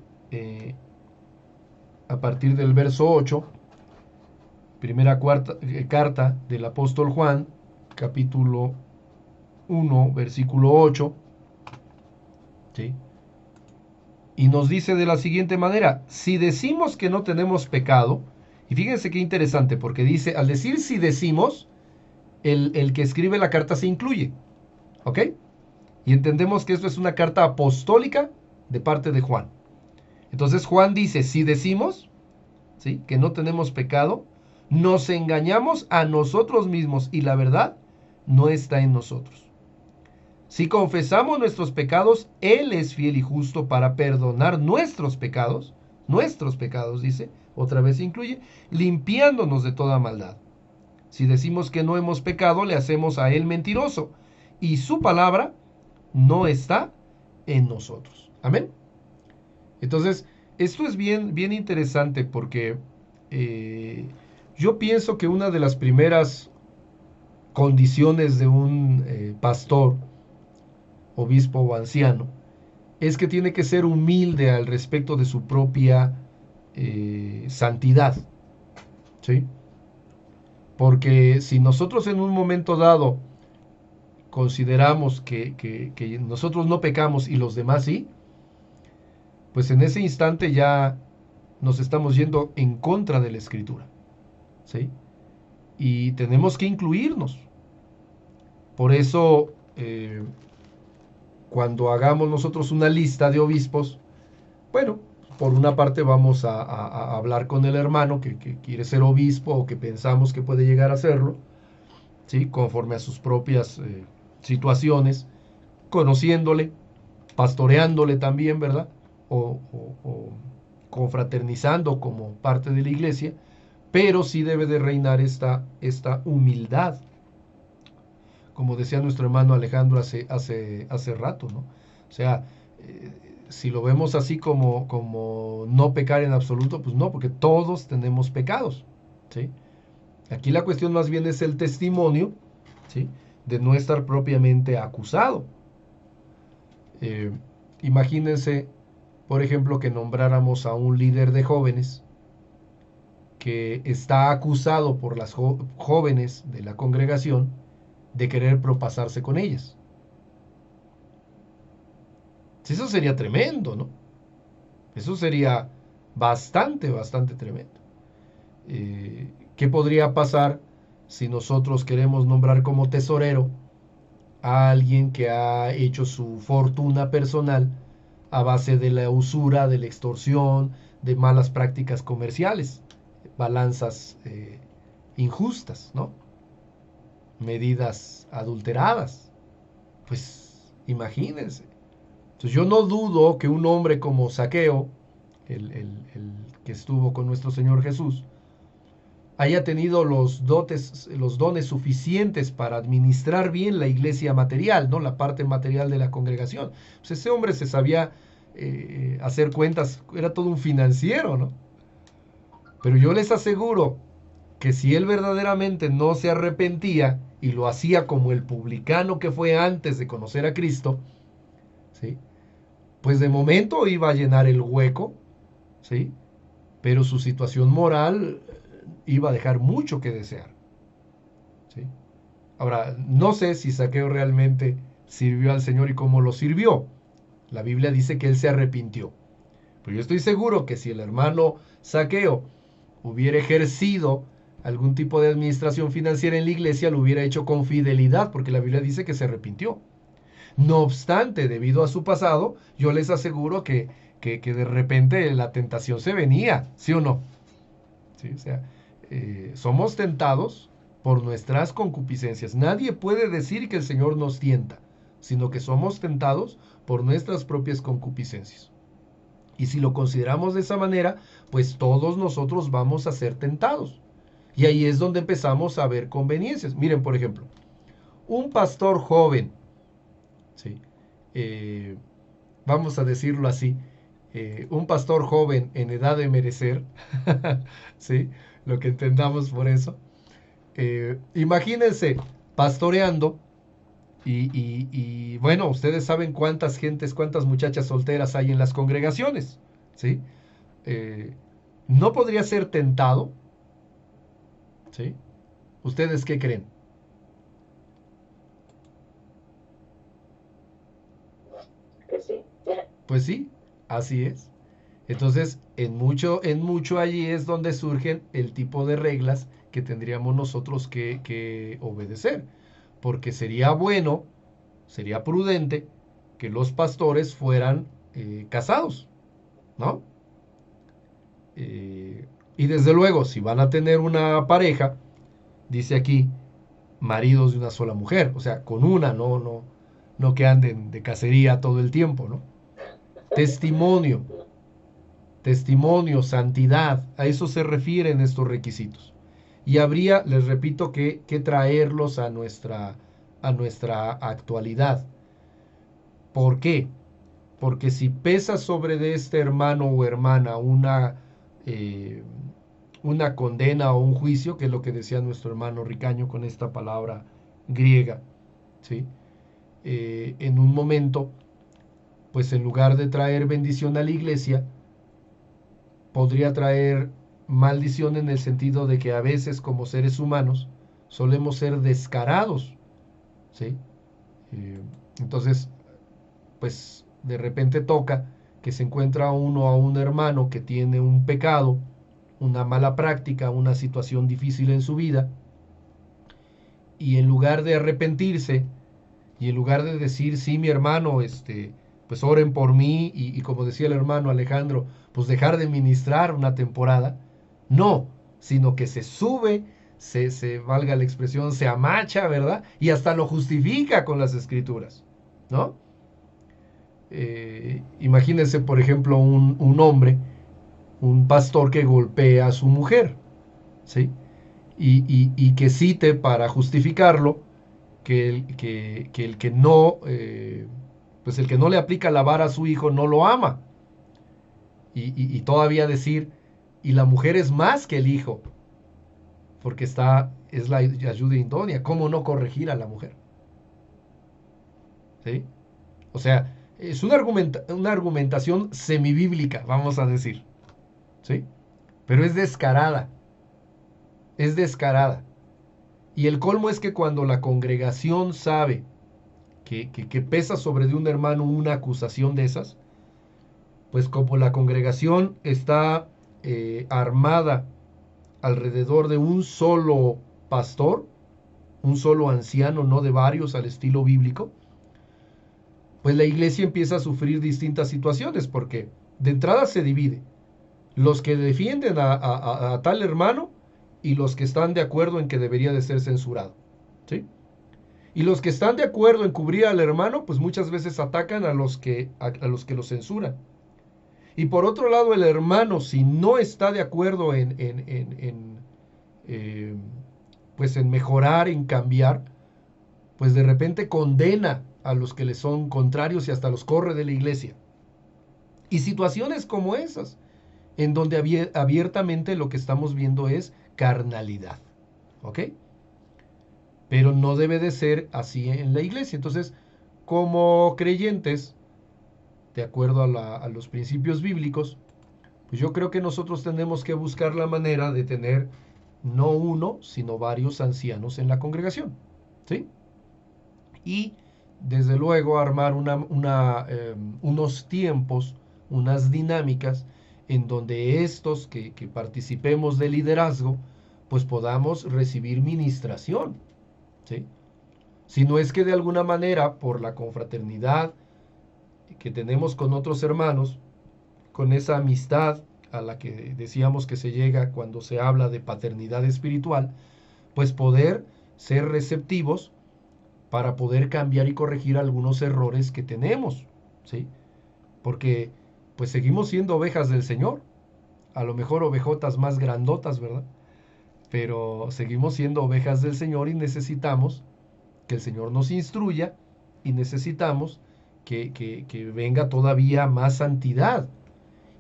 a partir del verso 8, primera carta del apóstol Juan, capítulo 1, versículo 8, ¿sí? Y nos dice de la siguiente manera: si decimos que no tenemos pecado, y fíjense qué interesante, porque dice, al decir si decimos, el que escribe la carta se incluye, ¿ok? Y entendemos que esto es una carta apostólica de parte de Juan. Entonces Juan dice, si decimos, ¿sí?, que no tenemos pecado, nos engañamos a nosotros mismos y la verdad no está en nosotros. Si confesamos nuestros pecados, Él es fiel y justo para perdonar nuestros pecados, dice, otra vez incluye, limpiándonos de toda maldad. Si decimos que no hemos pecado, le hacemos a Él mentiroso, y su palabra no está en nosotros. Amén. Entonces, esto es bien, bien interesante porque yo pienso que una de las primeras condiciones de un pastor, obispo o anciano, es que tiene que ser humilde al respecto de su propia santidad, ¿sí? Porque si nosotros en un momento dado consideramos que nosotros no pecamos y los demás sí, pues en ese instante ya nos estamos yendo en contra de la Escritura, ¿sí? Y tenemos que incluirnos. Por eso, cuando hagamos nosotros una lista de obispos, bueno, por una parte vamos a hablar con el hermano que quiere ser obispo o que pensamos que puede llegar a serlo, ¿sí?, conforme a sus propias situaciones, conociéndole, pastoreándole también, ¿verdad? O confraternizando como parte de la iglesia, pero sí debe de reinar esta humildad, como decía nuestro hermano Alejandro hace rato, ¿no? O sea, si lo vemos así como no pecar en absoluto, pues no, porque todos tenemos pecados, ¿sí? Aquí la cuestión más bien es el testimonio, ¿sí?, de no estar propiamente acusado. Imagínense, por ejemplo, que nombráramos a un líder de jóvenes que está acusado por las jóvenes de la congregación de querer propasarse con ellas. Eso sería tremendo, ¿no? Eso sería bastante, bastante tremendo. ¿Qué podría pasar si nosotros queremos nombrar como tesorero a alguien que ha hecho su fortuna personal a base de la usura, de la extorsión, de malas prácticas comerciales, balanzas injustas, ¿no? Medidas adulteradas? Pues imagínense. Entonces yo no dudo que un hombre como Zaqueo, el que estuvo con nuestro Señor Jesús, haya tenido los dones suficientes para administrar bien la iglesia material, ¿no? La parte material de la congregación. Pues ese hombre se sabía hacer cuentas, era todo un financiero, ¿no? Pero yo les aseguro que si él verdaderamente no se arrepentía y lo hacía como el publicano que fue antes de conocer a Cristo, ¿sí? Pues de momento iba a llenar el hueco, ¿sí? Pero su situación moral iba a dejar mucho que desear, ¿sí? Ahora, no sé si Zaqueo realmente sirvió al Señor y cómo lo sirvió. La Biblia dice que él se arrepintió. Pero yo estoy seguro que si el hermano Zaqueo hubiera ejercido algún tipo de administración financiera en la iglesia, lo hubiera hecho con fidelidad, porque la Biblia dice que se arrepintió. No obstante, debido a su pasado, yo les aseguro que de repente la tentación se venía, ¿sí o no? ¿Sí? O sea, somos tentados por nuestras concupiscencias. Nadie puede decir que el Señor nos tienta, sino que somos tentados por nuestras propias concupiscencias. Y si lo consideramos de esa manera, pues todos nosotros vamos a ser tentados. Y ahí es donde empezamos a ver conveniencias. Miren, por ejemplo, un pastor joven, ¿sí? Vamos a decirlo así, un pastor joven en edad de merecer, ¿sí? Lo que entendamos por eso. Imagínense pastoreando y bueno, ustedes saben cuántas muchachas solteras hay en las congregaciones, ¿sí? ¿No podría ser tentado? ¿Sí? ¿Ustedes qué creen? Que sí. Pues sí, así es. Entonces, en mucho allí es donde surgen el tipo de reglas que tendríamos nosotros que obedecer. Porque sería bueno, sería prudente que los pastores fueran casados, ¿no? Y desde luego, si van a tener una pareja, dice aquí, maridos de una sola mujer, o sea, con una, no que anden de cacería todo el tiempo, ¿no? Testimonio, santidad, a eso se refieren estos requisitos. Y habría, les repito, que traerlos a nuestra actualidad. ¿Por qué? Porque si pesa sobre de este hermano o hermana una condena o un juicio, que es lo que decía nuestro hermano Ricaño con esta palabra griega, ¿sí? En un momento, pues en lugar de traer bendición a la iglesia, podría traer maldición en el sentido de que a veces como seres humanos solemos ser descarados, ¿sí? Entonces, pues de repente toca que se encuentra uno a un hermano que tiene un pecado, una mala práctica, una situación difícil en su vida, y en lugar de arrepentirse, y en lugar de decir, sí, mi hermano, pues oren por mí, y como decía el hermano Alejandro, pues dejar de ministrar una temporada, no, sino que se sube, valga la expresión, se amacha, ¿verdad? Y hasta lo justifica con las escrituras, ¿no? Imagínense, por ejemplo, un hombre, un pastor que golpea a su mujer, ¿sí? Y que cite para justificarlo que el que no, pues el que no le aplica la vara a su hijo no lo ama. Y todavía decir, y la mujer es más que el hijo, porque es la ayuda idónea. ¿Cómo no corregir a la mujer? ¿Sí? O sea, es una argumentación semibíblica, vamos a decir, ¿sí? Pero es descarada, es descarada. Y el colmo es que cuando la congregación sabe que pesa sobre de un hermano una acusación de esas, pues como la congregación está armada alrededor de un solo pastor, un solo anciano, no de varios al estilo bíblico, pues la iglesia empieza a sufrir distintas situaciones, porque de entrada se divide. Los que defienden a tal hermano y los que están de acuerdo en que debería de ser censurado, ¿sí? Y los que están de acuerdo en cubrir al hermano, pues muchas veces atacan a los que lo censuran. Y por otro lado, el hermano, si no está de acuerdo pues en mejorar, en cambiar, pues de repente condena a los que le son contrarios y hasta los corre de la iglesia. Y situaciones como esas, en donde abiertamente lo que estamos viendo es carnalidad, ¿ok? Pero no debe de ser así en la iglesia. Entonces, como creyentes, de acuerdo a los principios bíblicos, pues yo creo que nosotros tenemos que buscar la manera de tener no uno, sino varios ancianos en la congregación, ¿sí? Y desde luego armar unos tiempos, unas dinámicas en donde estos que participemos de liderazgo, pues podamos recibir ministración, ¿sí? Si no es que de alguna manera, por la confraternidad que tenemos con otros hermanos, con esa amistad a la que decíamos que se llega cuando se habla de paternidad espiritual, pues poder ser receptivos para poder cambiar y corregir algunos errores que tenemos, ¿sí? Porque pues seguimos siendo ovejas del Señor, a lo mejor ovejotas más grandotas, ¿verdad? Pero seguimos siendo ovejas del Señor y necesitamos que el Señor nos instruya y necesitamos que venga todavía más santidad.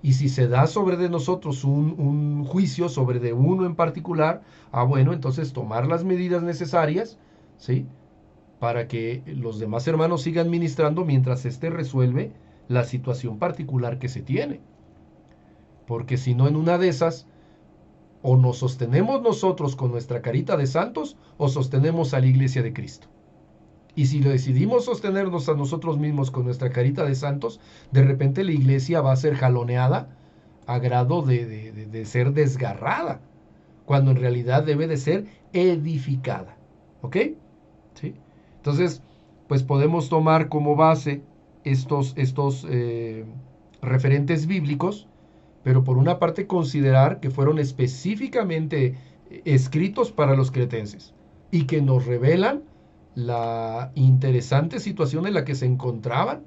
Y si se da sobre de nosotros un juicio sobre de uno en particular, bueno, entonces tomar las medidas necesarias, ¿sí? Para que los demás hermanos sigan ministrando mientras éste resuelve la situación particular que se tiene. Porque si no, en una de esas, o nos sostenemos nosotros con nuestra carita de santos, o sostenemos a la iglesia de Cristo. Y si decidimos sostenernos a nosotros mismos con nuestra carita de santos, de repente la iglesia va a ser jaloneada a grado de ser desgarrada, cuando en realidad debe de ser edificada. ¿Ok? ¿Sí? Entonces, pues podemos tomar como base estos referentes bíblicos, pero por una parte considerar que fueron específicamente escritos para los cretenses y que nos revelan la interesante situación en la que se encontraban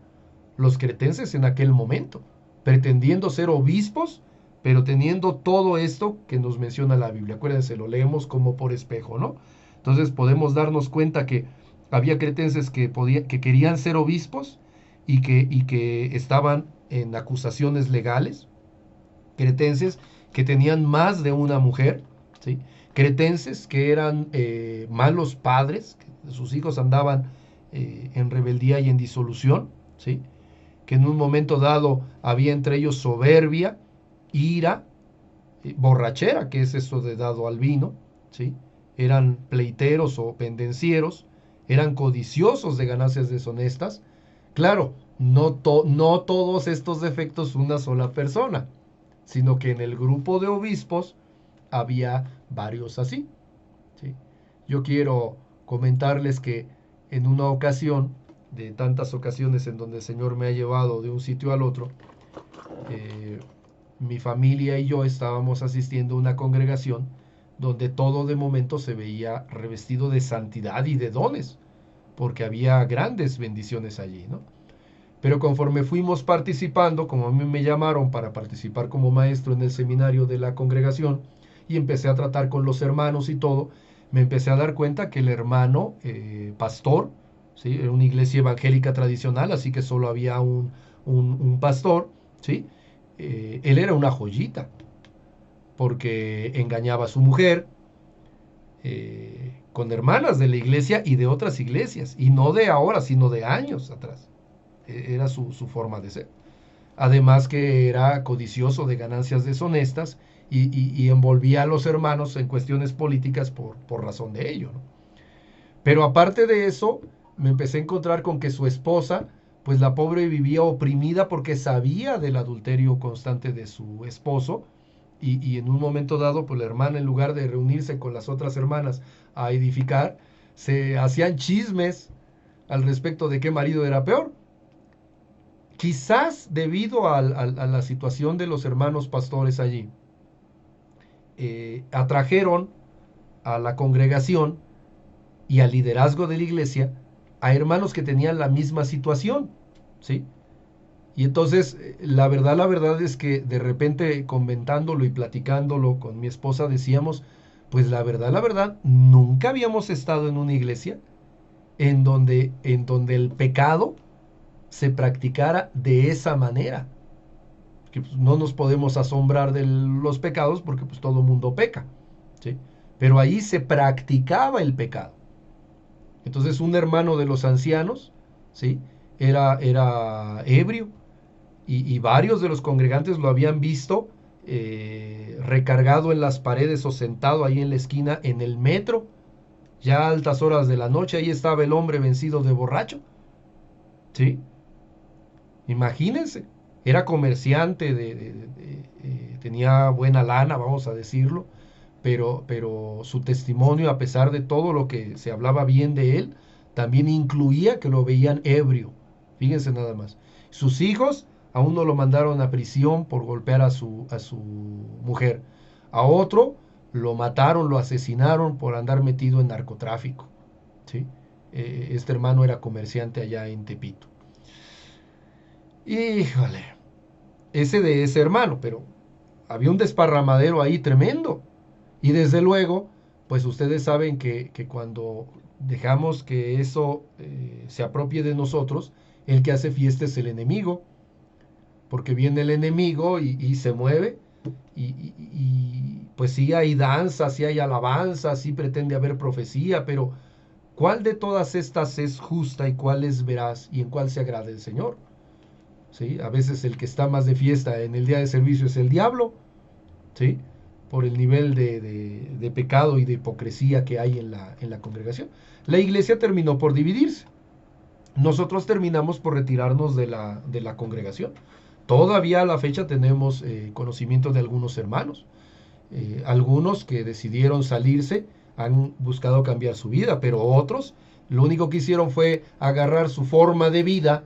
los cretenses en aquel momento, pretendiendo ser obispos, pero teniendo todo esto que nos menciona la Biblia. Acuérdense, lo leemos como por espejo, ¿no? Entonces podemos darnos cuenta que había cretenses que querían ser obispos y que estaban en acusaciones legales, cretenses que tenían más de una mujer, ¿sí? Cretenses que eran malos padres, que sus hijos andaban en rebeldía y en disolución, ¿sí? Que en un momento dado había entre ellos soberbia, ira, borrachera, que es eso de dado al vino, ¿sí? Eran pleiteros o pendencieros, eran codiciosos de ganancias deshonestas. Claro, no todos estos defectos una sola persona, sino que en el grupo de obispos había varios así, ¿sí? Yo quiero comentarles que en una ocasión, de tantas ocasiones en donde el Señor me ha llevado de un sitio al otro, mi familia y yo estábamos asistiendo a una congregación donde todo de momento se veía revestido de santidad y de dones, porque había grandes bendiciones allí, ¿no? Pero conforme fuimos participando, como a mí me llamaron para participar como maestro en el seminario de la congregación, y empecé a tratar con los hermanos y todo, me empecé a dar cuenta que el hermano pastor, ¿sí? Era una iglesia evangélica tradicional, así que solo había un pastor, ¿sí? Él era una joyita, porque engañaba a su mujer con hermanas de la iglesia y de otras iglesias, y no de ahora, sino de años atrás. Era su forma de ser. Además que era codicioso de ganancias deshonestas y envolvía a los hermanos en cuestiones políticas por razón de ello, ¿no? Pero aparte de eso, me empecé a encontrar con que su esposa, pues la pobre vivía oprimida porque sabía del adulterio constante de su esposo, y en un momento dado, pues la hermana, en lugar de reunirse con las otras hermanas a edificar, se hacían chismes al respecto de qué marido era peor. Quizás debido a la situación de los hermanos pastores allí, atrajeron a la congregación y al liderazgo de la iglesia a hermanos que tenían la misma situación, ¿sí? Y entonces, la verdad es que de repente comentándolo y platicándolo con mi esposa decíamos, pues la verdad, nunca habíamos estado en una iglesia en donde el pecado se practicara de esa manera. Que pues, no nos podemos asombrar de los pecados porque pues todo mundo peca, ¿sí? Pero ahí se practicaba el pecado. Entonces un hermano de los ancianos, ¿sí? Era ebrio y varios de los congregantes lo habían visto recargado en las paredes o sentado ahí en la esquina en el metro, ya a altas horas de la noche, ahí estaba el hombre vencido de borracho, ¿sí? Imagínense, era comerciante, tenía buena lana, vamos a decirlo, pero su testimonio, a pesar de todo lo que se hablaba bien de él, también incluía que lo veían ebrio. Fíjense nada más. Sus hijos a uno lo mandaron a prisión por golpear a su mujer. A otro lo mataron, lo asesinaron por andar metido en narcotráfico, ¿sí? Este hermano era comerciante allá en Tepito. Híjole, ese de ese hermano, pero había un desparramadero ahí tremendo. Y desde luego, pues ustedes saben que cuando dejamos que eso se apropie de nosotros, el que hace fiesta es el enemigo, porque viene el enemigo y se mueve, pues sí hay danza, sí hay alabanza, sí pretende haber profecía, pero ¿cuál de todas estas es justa y cuál es veraz y en cuál se agrada el Señor? ¿Sí? A veces el que está más de fiesta en el día de servicio es el diablo, ¿sí? Por el nivel de pecado y de hipocresía que hay en la congregación. La iglesia terminó por dividirse. Nosotros terminamos por retirarnos de la congregación. Todavía a la fecha tenemos conocimiento de algunos hermanos. Algunos que decidieron salirse han buscado cambiar su vida, pero otros lo único que hicieron fue agarrar su forma de vida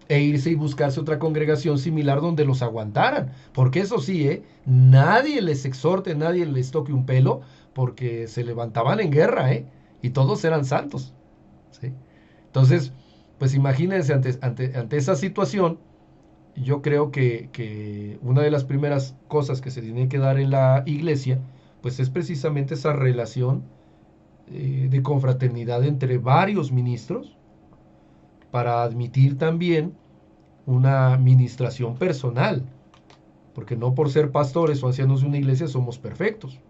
e irse y buscarse otra congregación similar donde los aguantaran. Porque eso sí, nadie les exhorte, nadie les toque un pelo, porque se levantaban en guerra, y todos eran santos, ¿sí? Entonces, pues imagínense ante esa situación, yo creo que una de las primeras cosas que se tiene que dar en la iglesia, pues es precisamente esa relación de confraternidad entre varios ministros, para admitir también una administración personal, porque no por ser pastores o ancianos de una iglesia somos perfectos.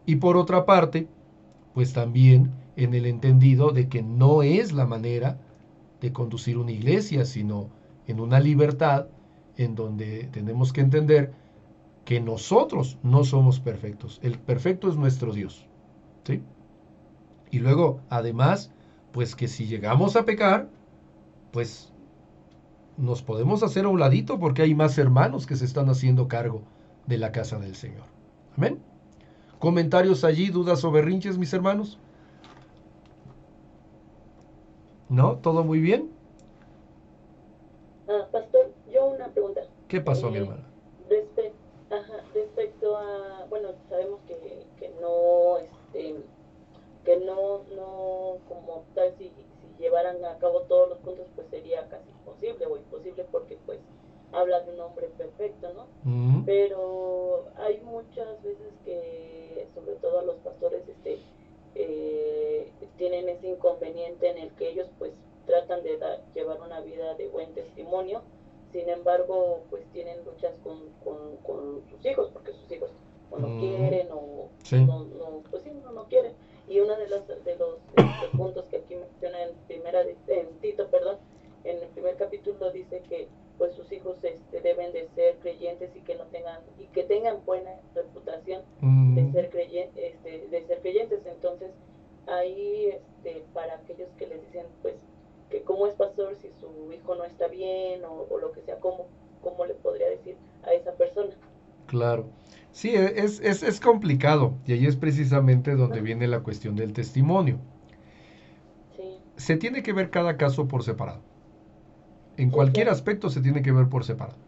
Y por otra parte, pues también en el entendido de que no es la manera de conducir una iglesia, sino en una libertad en donde tenemos que entender que nosotros no somos perfectos. El perfecto es nuestro Dios, ¿sí? Y luego, además, pues que si llegamos a pecar, pues nos podemos hacer a un ladito porque hay más hermanos que se están haciendo cargo de la casa del Señor. Amén. ¿Comentarios allí, dudas o berrinches, mis hermanos? ¿No? ¿Todo muy bien? Pastor, yo una pregunta. ¿Qué pasó, mi hermana? Respecto a, bueno, sabemos que no como tal, si llevaran a cabo todos los puntos, pues sería casi imposible o imposible porque pues habla de un hombre perfecto, ¿no? Pero hay muchas veces que, sobre todo los pastores, tienen ese inconveniente en el que ellos pues tratan de llevar una vida de buen testimonio. Sin embargo, pues tienen luchas con sus hijos, porque sus hijos o no quieren o sí. pues sí, no quieren. Y uno de los puntos que aquí menciona en Tito, en el primer capítulo, dice que pues sus hijos deben de ser creyentes y que no tengan y que tengan buena reputación de ser creyentes. Entonces ahí para aquellos que les dicen pues que cómo es pastor si su hijo no está bien o lo que sea, cómo le podría decir a esa persona. Claro, sí, es complicado, y ahí es precisamente donde viene la cuestión del testimonio. Sí. Se tiene que ver cada caso por separado. En cualquier aspecto se tiene que ver por separado.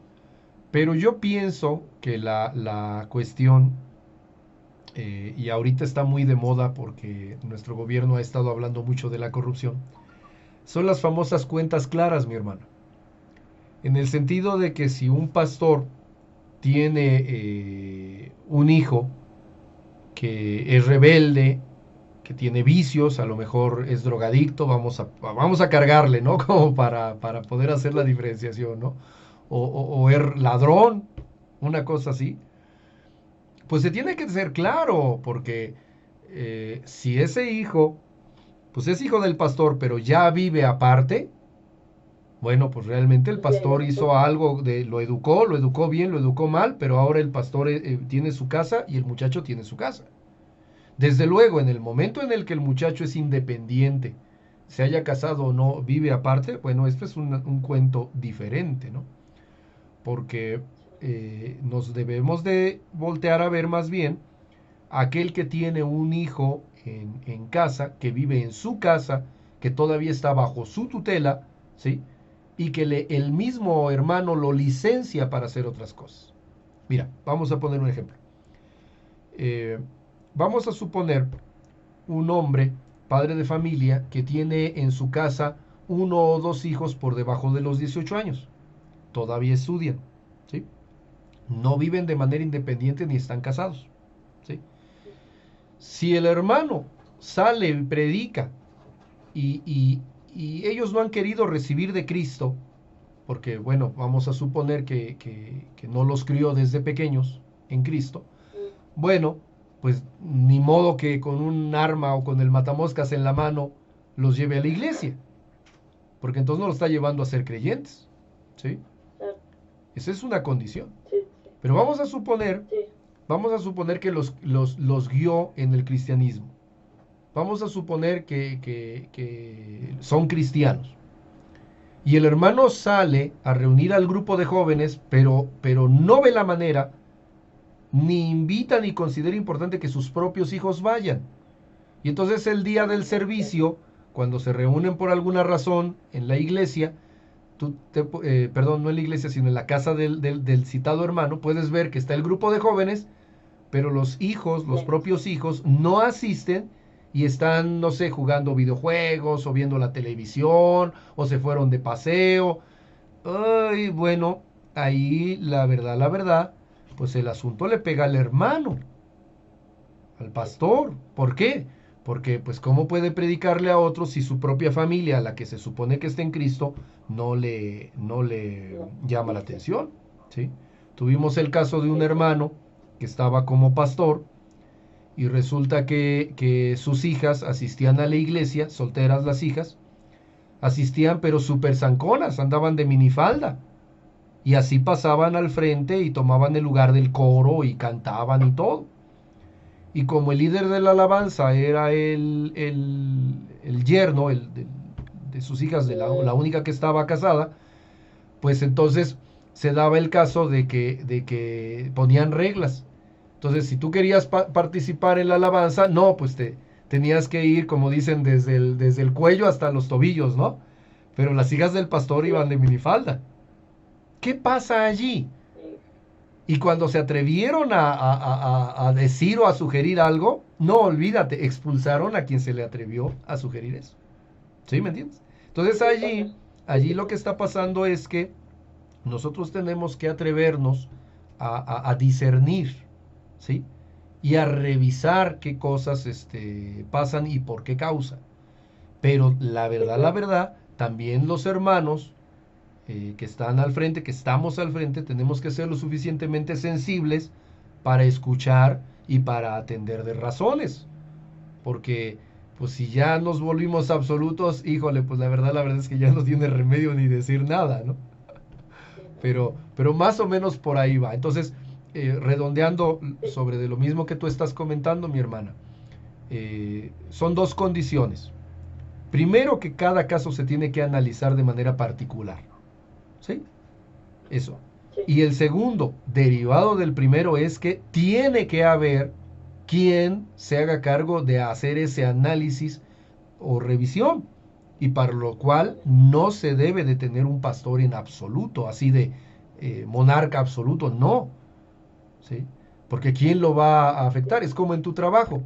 Pero yo pienso que la cuestión, y ahorita está muy de moda porque nuestro gobierno ha estado hablando mucho de la corrupción, son las famosas cuentas claras, mi hermano. En el sentido de que si un pastor tiene un hijo que es rebelde, que tiene vicios, a lo mejor es drogadicto, vamos a cargarle, ¿no? Como para poder hacer la diferenciación, ¿no? O es ladrón, una cosa así. Pues se tiene que ser claro, porque si ese hijo, pues es hijo del pastor, pero ya vive aparte, bueno, pues realmente el pastor hizo algo, lo educó bien, lo educó mal, pero ahora el pastor tiene su casa y el muchacho tiene su casa. Desde luego, en el momento en el que el muchacho es independiente, se haya casado o no, vive aparte, bueno, esto es un cuento diferente, ¿no? Porque nos debemos de voltear a ver más bien aquel que tiene un hijo en casa, que vive en su casa, que todavía está bajo su tutela, ¿sí? Y que el mismo hermano lo licencia para hacer otras cosas. Mira, vamos a poner un ejemplo. Vamos a suponer un hombre, padre de familia, que tiene en su casa 1 o 2 hijos por debajo de los 18 años. Todavía estudian, ¿sí? No viven de manera independiente ni están casados, ¿sí? Si el hermano sale y predica y ellos no han querido recibir de Cristo, porque, bueno, vamos a suponer que no los crió desde pequeños en Cristo, bueno, pues ni modo que con un arma o con el matamoscas en la mano los lleve a la iglesia, porque entonces no los está llevando a ser creyentes, ¿sí? Esa es una condición. Pero vamos a suponer que los guió en el cristianismo. Vamos a suponer que son cristianos. Y el hermano sale a reunir al grupo de jóvenes, pero no ve la manera, ni invita ni considera importante que sus propios hijos vayan. Y entonces el día del servicio, cuando se reúnen por alguna razón en la iglesia, perdón, no en la iglesia, sino en la casa del citado hermano, puedes ver que está el grupo de jóvenes, pero los hijos, los propios hijos, no asisten y están, no sé, jugando videojuegos o viendo la televisión o se fueron de paseo. Ay, bueno, ahí la verdad, pues el asunto le pega al hermano, al pastor. ¿Por qué? Porque, pues, ¿cómo puede predicarle a otros si su propia familia, a la que se supone que está en Cristo, no le llama la atención? ¿Sí? Tuvimos el caso de un hermano que estaba como pastor y resulta que sus hijas asistían a la iglesia, solteras las hijas, asistían pero súper zanconas, andaban de minifalda. Y así pasaban al frente y tomaban el lugar del coro y cantaban y todo. Y como el líder de la alabanza era el yerno de sus hijas, de la única que estaba casada, pues entonces se daba el caso de que ponían reglas. Entonces, si tú querías participar en la alabanza, no, pues tenías que ir, como dicen, desde el cuello hasta los tobillos, ¿no? Pero las hijas del pastor iban de minifalda. ¿Qué pasa allí? Y cuando se atrevieron a decir o a sugerir algo, no, olvídate, expulsaron a quien se le atrevió a sugerir eso. ¿Sí? ¿Me entiendes? Entonces allí lo que está pasando es que nosotros tenemos que atrevernos a discernir, ¿sí? Y a revisar qué cosas pasan y por qué causa. Pero la verdad, también los hermanos que están al frente, que estamos al frente, tenemos que ser lo suficientemente sensibles para escuchar y para atender de razones. Porque, pues si ya nos volvimos absolutos, híjole, pues la verdad es que ya no tiene remedio ni decir nada, ¿no? pero más o menos por ahí va. Entonces, redondeando sobre de lo mismo que tú estás comentando, mi hermana, son dos condiciones. Primero, que cada caso se tiene que analizar de manera particular. ¿Sí? Eso. Y el segundo, derivado del primero, es que tiene que haber quien se haga cargo de hacer ese análisis o revisión. Y para lo cual no se debe de tener un pastor en absoluto, así de monarca absoluto, no. ¿Sí? Porque ¿quién lo va a afectar? Es como en tu trabajo.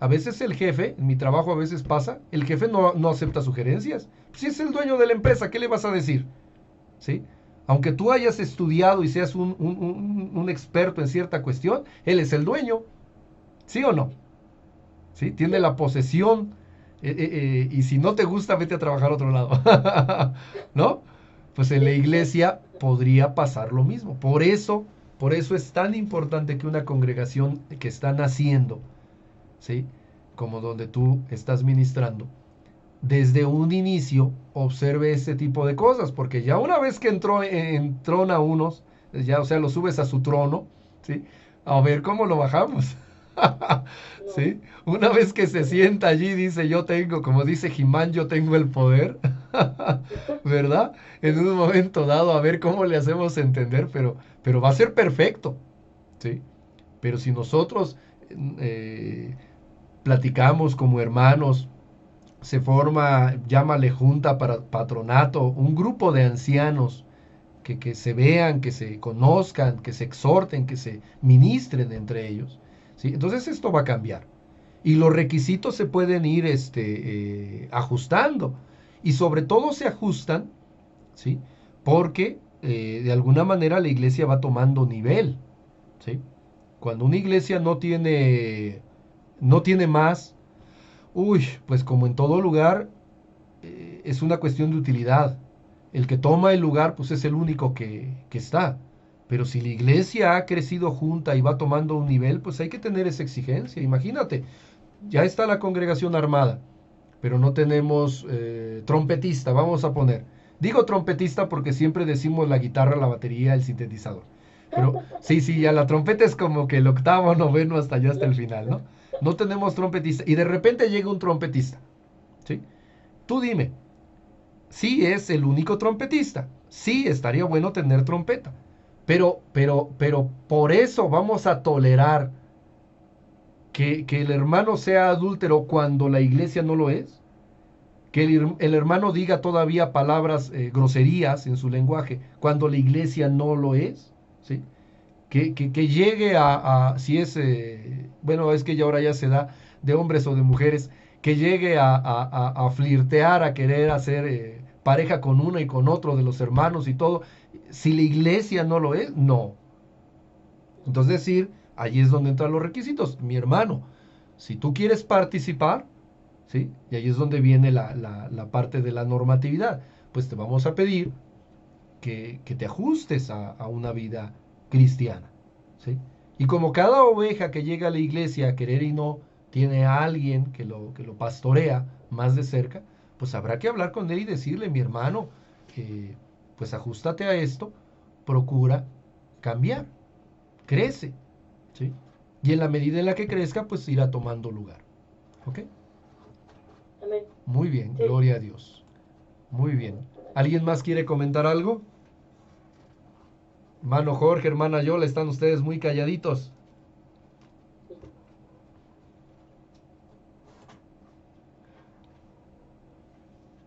A veces el jefe, en mi trabajo a veces pasa, el jefe no acepta sugerencias. Si es el dueño de la empresa, ¿qué le vas a decir? ¿Sí? Aunque tú hayas estudiado y seas un experto en cierta cuestión, él es el dueño. ¿Sí o no? ¿Sí? Tiene la posesión. Y si no te gusta, vete a trabajar a otro lado. ¿No? Pues en la iglesia podría pasar lo mismo. Por eso es tan importante que una congregación que está naciendo, ¿sí? Como donde tú estás ministrando, desde un inicio observe ese tipo de cosas, porque ya una vez que entrona unos, ya, o sea, lo subes a su trono, ¿sí? A ver cómo lo bajamos. ¿Sí? Una vez que se sienta allí, dice, yo tengo, como dice Jimán, yo tengo el poder, ¿verdad? En un momento dado, a ver cómo le hacemos entender, pero va a ser perfecto, ¿sí? Pero si nosotros platicamos como hermanos, se forma, llámale junta para patronato, un grupo de ancianos que se vean, que se conozcan, que se exhorten, que se ministren entre ellos, ¿sí? Entonces esto va a cambiar. Y los requisitos se pueden ir ajustando. Y sobre todo se ajustan, ¿sí? Porque de alguna manera la iglesia va tomando nivel, ¿sí? Cuando una iglesia no tiene más, pues como en todo lugar, es una cuestión de utilidad. El que toma el lugar, pues es el único que está. Pero si la iglesia ha crecido junta y va tomando un nivel, pues hay que tener esa exigencia. Imagínate, ya está la congregación armada, pero no tenemos trompetista, vamos a poner. Digo trompetista porque siempre decimos la guitarra, la batería, el sintetizador. Pero sí, ya la trompeta es como que el octavo, noveno, hasta allá hasta el final, ¿no? No tenemos trompetista. Y de repente llega un trompetista, ¿sí? Tú dime, sí es el único trompetista. Sí, estaría bueno tener trompeta. Pero por eso vamos a tolerar que el hermano sea adúltero cuando la iglesia no lo es. Que el hermano diga todavía palabras, groserías en su lenguaje, cuando la iglesia no lo es, ¿sí? Que llegue si es, bueno, es que ya ahora ya se da de hombres o de mujeres, que llegue a flirtear, a querer hacer pareja con una y con otro de los hermanos y todo, si la iglesia no lo es, no. Entonces decir, allí es donde entran los requisitos. Mi hermano, si tú quieres participar, ¿sí? Y ahí es donde viene la parte de la normatividad. Pues te vamos a pedir que te ajustes a una vida cristiana, ¿sí? Y como cada oveja que llega a la iglesia a querer y no tiene a alguien que lo pastorea más de cerca, pues habrá que hablar con él y decirle, mi hermano, pues ajustate a esto, procura cambiar, crece, ¿sí? Y en la medida en la que crezca, pues irá tomando lugar, ¿ok? Amén. Muy bien, sí. Gloria a Dios. Muy bien. ¿Alguien más quiere comentar algo? Hermano Jorge, hermana Yola, están ustedes muy calladitos.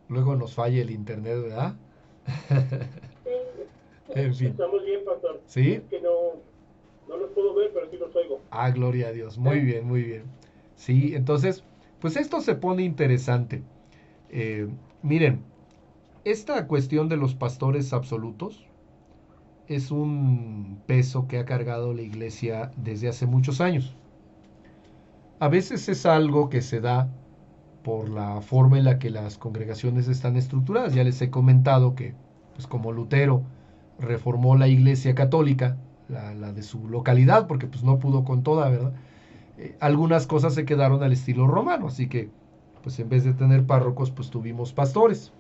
Luego nos falla el internet, ¿verdad? En fin. Estamos bien, pastor. ¿Sí? Es que no los puedo ver, pero sí los oigo. Ah, gloria a Dios. Muy bien, muy bien. Sí, entonces, pues esto se pone interesante. Miren, esta cuestión de los pastores absolutos es un peso que ha cargado la iglesia desde hace muchos años. A veces es algo que se da por la forma en la que las congregaciones están estructuradas. Ya les he comentado que, pues como Lutero reformó la iglesia católica, la de su localidad, porque pues no pudo con toda, ¿verdad? Algunas cosas se quedaron al estilo romano, así que pues en vez de tener párrocos, pues tuvimos pastores.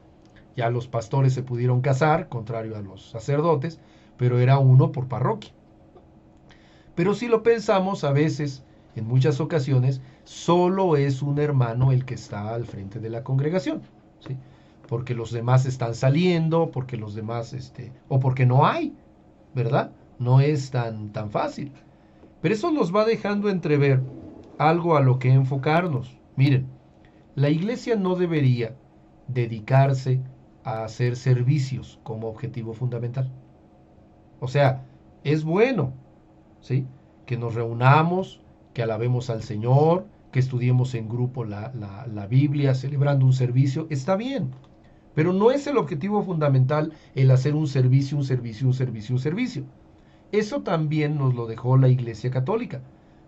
Ya los pastores se pudieron casar, contrario a los sacerdotes, pero era uno por parroquia. Pero si lo pensamos, a veces, en muchas ocasiones, solo es un hermano el que está al frente de la congregación, ¿sí? Porque los demás están saliendo, porque los demás, o porque no hay, ¿verdad? No es tan fácil. Pero eso nos va dejando entrever algo a lo que enfocarnos. Miren, la iglesia no debería dedicarse a hacer servicios como objetivo fundamental. O sea, es bueno, ¿sí? Que nos reunamos, que alabemos al Señor, que estudiemos en grupo la Biblia, celebrando un servicio, está bien. Pero no es el objetivo fundamental el hacer un servicio, un servicio, un servicio, un servicio. Eso también nos lo dejó la Iglesia Católica.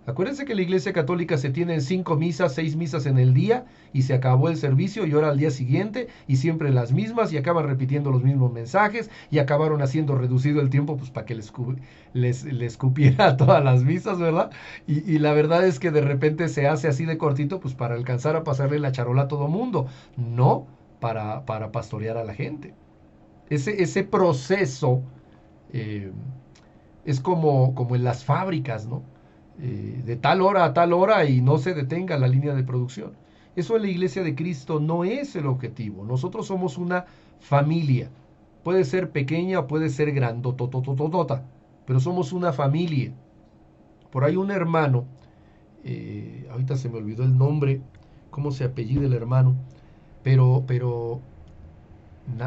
Acuérdense que la Iglesia Católica se tienen 5 misas, 6 misas en el día y se acabó el servicio y ahora al día siguiente y siempre las mismas y acaban repitiendo los mismos mensajes y acabaron haciendo reducido el tiempo pues para que les cupiera todas las misas, ¿verdad? Y la verdad es que de repente se hace así de cortito pues para alcanzar a pasarle la charola a todo mundo, no para pastorear a la gente. Ese proceso es como en las fábricas, ¿no? De tal hora a tal hora y no se detenga la línea de producción. Eso en la Iglesia de Cristo no es el objetivo. Nosotros somos una familia. Puede ser pequeña o puede ser grandotototota, pero somos una familia. Por ahí un hermano, ahorita se me olvidó el nombre, cómo se apellida el hermano, pero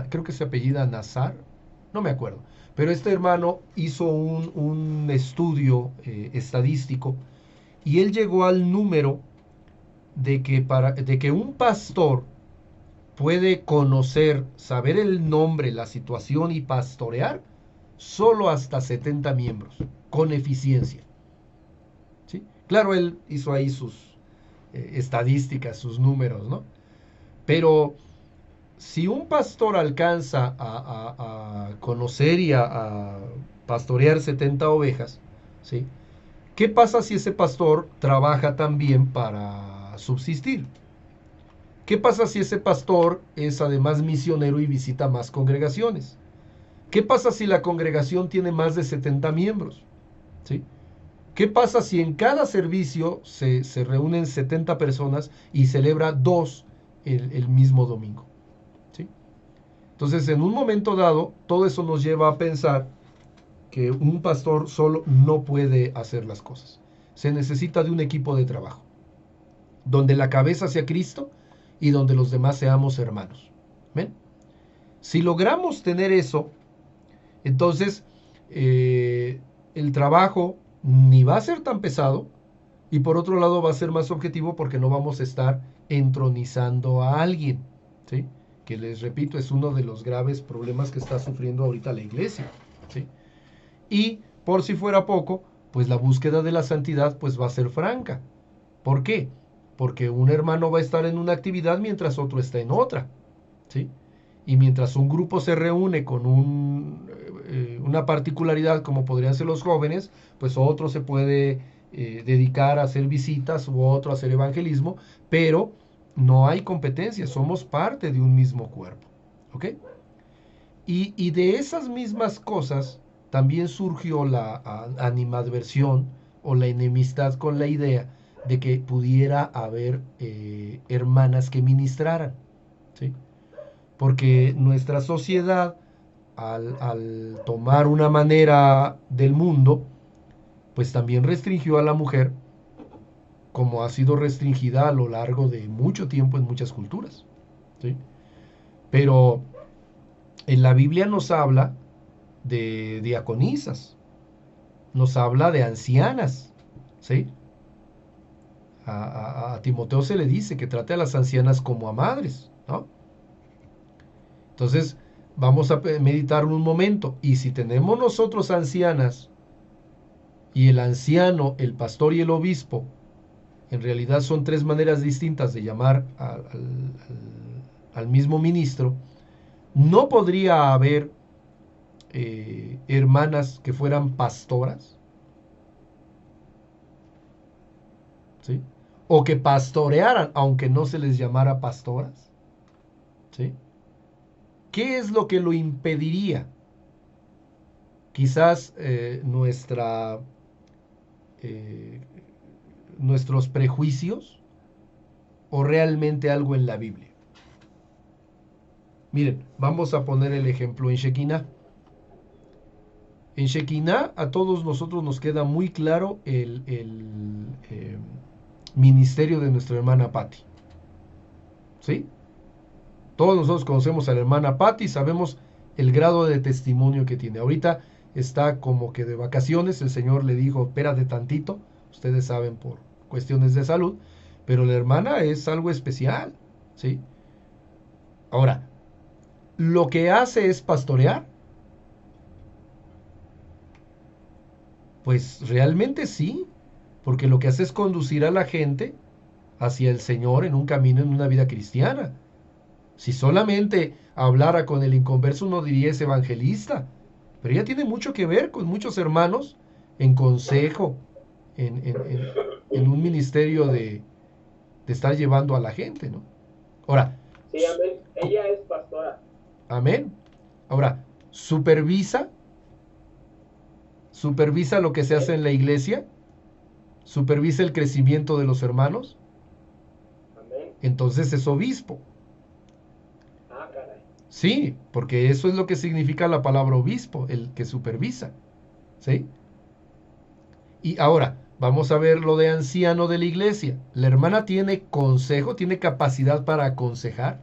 creo que se apellida Nazar, no me acuerdo. Pero este hermano hizo un estudio estadístico y él llegó al número de que un pastor puede conocer, saber el nombre, la situación y pastorear solo hasta 70 miembros, con eficiencia. ¿Sí? Claro, él hizo ahí sus estadísticas, sus números, ¿no? Pero si un pastor alcanza a conocer y a pastorear 70 ovejas, ¿sí? ¿Qué pasa si ese pastor trabaja también para subsistir? ¿Qué pasa si ese pastor es además misionero y visita más congregaciones? ¿Qué pasa si la congregación tiene más de 70 miembros? ¿Sí? ¿Qué pasa si en cada servicio se reúnen 70 personas y celebra 2 el mismo domingo? Entonces, en un momento dado, todo eso nos lleva a pensar que un pastor solo no puede hacer las cosas. Se necesita de un equipo de trabajo, donde la cabeza sea Cristo y donde los demás seamos hermanos. ¿Ven? Si logramos tener eso, entonces el trabajo ni va a ser tan pesado y por otro lado va a ser más objetivo porque no vamos a estar entronizando a alguien, ¿sí? Que les repito, es uno de los graves problemas que está sufriendo ahorita la iglesia, ¿sí? Y por si fuera poco, pues la búsqueda de la santidad pues va a ser franca. ¿Por qué? Porque un hermano va a estar en una actividad mientras otro está en otra, ¿sí? Y mientras un grupo se reúne con una particularidad como podrían ser los jóvenes, pues otro se puede dedicar a hacer visitas u otro a hacer evangelismo, pero no hay competencia, somos parte de un mismo cuerpo, ¿ok? Y de esas mismas cosas también surgió la animadversión o la enemistad con la idea de que pudiera haber hermanas que ministraran, ¿sí? Porque nuestra sociedad, al tomar una manera del mundo, pues también restringió a la mujer como ha sido restringida a lo largo de mucho tiempo en muchas culturas, ¿sí? Pero en la Biblia nos habla de diaconisas, nos habla de ancianas, ¿sí? A Timoteo se le dice que trate a las ancianas como a madres, ¿no? Entonces, vamos a meditar un momento, y si tenemos nosotros ancianas, y el anciano, el pastor y el obispo, en realidad son 3 maneras distintas de llamar al mismo ministro, ¿no podría haber hermanas que fueran pastoras? ¿Sí? O que pastorearan, aunque no se les llamara pastoras. ¿Sí? ¿Qué es lo que lo impediría? quizás nuestros prejuicios o realmente algo en la Biblia. Miren, vamos a poner el ejemplo en Shekinah. En Shekinah a todos nosotros nos queda muy claro el ministerio de nuestra hermana Patti. ¿Sí? Todos nosotros conocemos a la hermana Patti, sabemos el grado de testimonio que tiene. Ahorita está como que de vacaciones, el Señor le dijo, espérate tantito, ustedes saben por cuestiones de salud, pero la hermana es algo especial, ¿sí? Ahora, lo que hace es pastorear. Pues realmente sí, porque lo que hace es conducir a la gente hacia el Señor en un camino, en una vida cristiana. Si solamente hablara con el inconverso, uno diría es evangelista, pero ella tiene mucho que ver con muchos hermanos en consejo, en un ministerio de estar llevando a la gente, ¿no? Ahora, sí, amén. Ella es pastora. Amén. Ahora, supervisa lo que se hace en la iglesia, supervisa el crecimiento de los hermanos. Amén. Entonces es obispo. Ah, caray. Sí, porque eso es lo que significa la palabra obispo, el que supervisa. ¿Sí? Y ahora, vamos a ver lo de anciano de la iglesia. La hermana tiene consejo, tiene capacidad para aconsejar.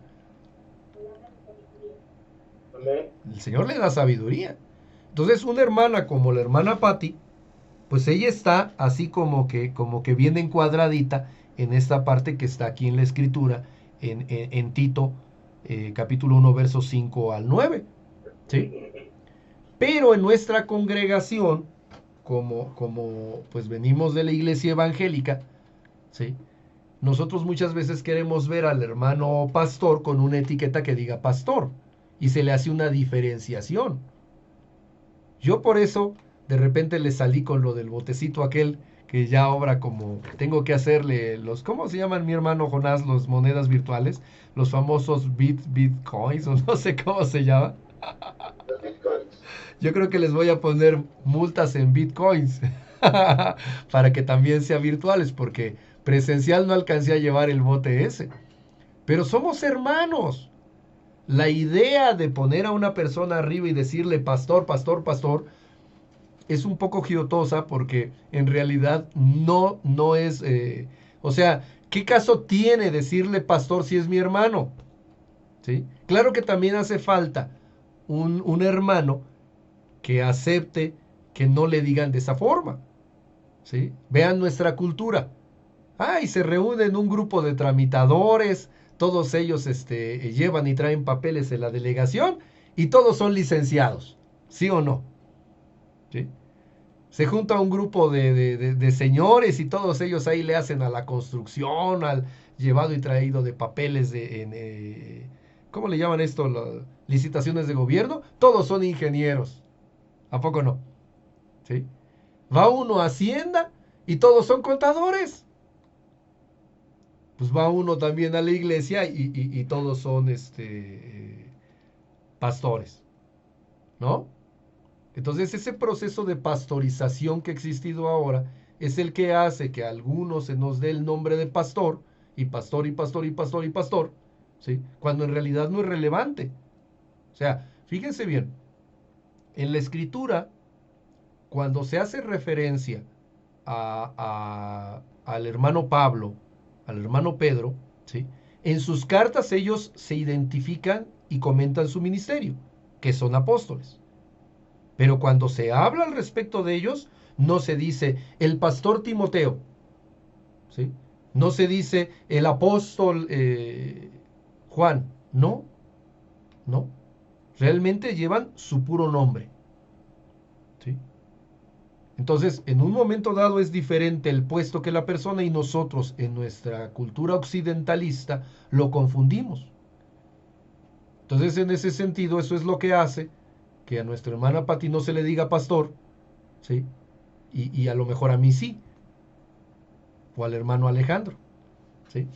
Amén. El Señor le da sabiduría. Entonces, una hermana como la hermana Patti, pues ella está así como que bien encuadradita en esta parte que está aquí en la escritura, en Tito, capítulo 1, versos 5 al 9. ¿Sí? Pero en nuestra congregación, como pues venimos de la iglesia evangélica, ¿sí? Nosotros muchas veces queremos ver al hermano pastor con una etiqueta que diga pastor y se le hace una diferenciación. Yo por eso de repente le salí con lo del botecito aquel que ya obra como tengo que hacerle los, ¿cómo se llaman mi hermano Jonás? Los monedas virtuales, los famosos bitcoins o no sé cómo se llama. Los bitcoins. Yo creo que les voy a poner multas en bitcoins para que también sean virtuales porque presencial no alcancé a llevar el bote ese. Pero somos hermanos. La idea de poner a una persona arriba y decirle pastor, pastor, pastor, es un poco giotosa porque en realidad no es... o sea, ¿qué caso tiene decirle pastor si es mi hermano? ¿Sí? Claro que también hace falta un hermano que acepte que no le digan de esa forma. ¿Sí? Vean nuestra cultura. Y se reúnen un grupo de tramitadores, todos ellos llevan y traen papeles en la delegación y todos son licenciados, ¿sí o no? ¿Sí? Se junta un grupo de señores y todos ellos ahí le hacen a la construcción, al llevado y traído de papeles ¿cómo le llaman esto? Las licitaciones de gobierno. Todos son ingenieros. ¿A poco no? ¿Sí? Va uno a Hacienda y todos son contadores. Pues va uno también a la iglesia y todos son pastores, ¿no? Entonces ese proceso de pastorización que ha existido ahora es el que hace que a algunos se nos dé el nombre de pastor, y pastor, y pastor, y pastor, y pastor, ¿sí? Cuando en realidad no es relevante. O sea, fíjense bien, en la escritura, cuando se hace referencia al hermano Pablo, al hermano Pedro, ¿sí? En sus cartas ellos se identifican y comentan su ministerio, que son apóstoles. Pero cuando se habla al respecto de ellos, no se dice el pastor Timoteo, ¿sí? No se dice el apóstol Juan, no. Realmente llevan su puro nombre, ¿sí? Entonces, en un momento dado es diferente el puesto que la persona y nosotros en nuestra cultura occidentalista lo confundimos. Entonces, en ese sentido, eso es lo que hace que a nuestra hermana Patti no se le diga pastor, ¿sí? Y a lo mejor a mí sí, o al hermano Alejandro, ¿sí?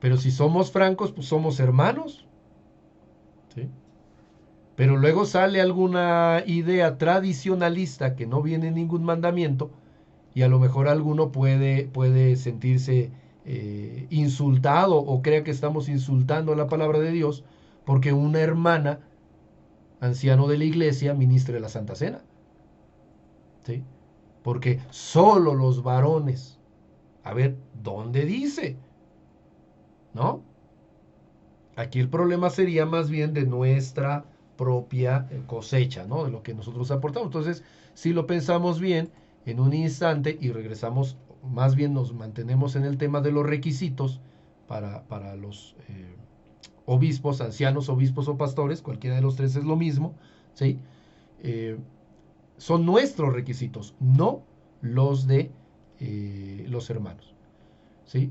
Pero si somos francos, pues somos hermanos, ¿sí? Pero luego sale alguna idea tradicionalista que no viene en ningún mandamiento y a lo mejor alguno puede sentirse insultado o crea que estamos insultando la palabra de Dios porque una hermana, anciano de la iglesia, ministre la Santa Cena. ¿Sí? Porque solo los varones. A ver, ¿dónde dice? ¿No? Aquí el problema sería más bien de nuestra propia cosecha, ¿no? De lo que nosotros aportamos. Entonces, si lo pensamos bien, en un instante y regresamos, más bien nos mantenemos en el tema de los requisitos para los obispos, ancianos, obispos o pastores, cualquiera de los tres es lo mismo, ¿sí? Son nuestros requisitos, no los de los hermanos, ¿sí?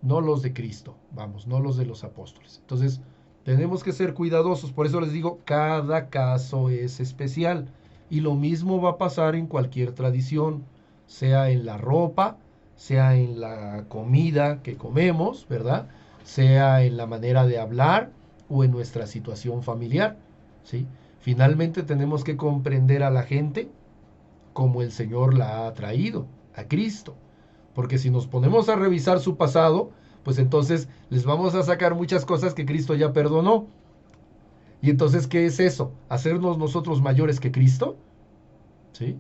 No los de Cristo, vamos, no los de los apóstoles. Entonces, tenemos que ser cuidadosos, por eso les digo, cada caso es especial. Y lo mismo va a pasar en cualquier tradición, sea en la ropa, sea en la comida que comemos, ¿verdad? Sea en la manera de hablar o en nuestra situación familiar, ¿sí? Finalmente tenemos que comprender a la gente como el Señor la ha traído, a Cristo. Porque si nos ponemos a revisar su pasado, pues entonces les vamos a sacar muchas cosas que Cristo ya perdonó. Y entonces, ¿qué es eso? ¿Hacernos nosotros mayores que Cristo? ¿Sí?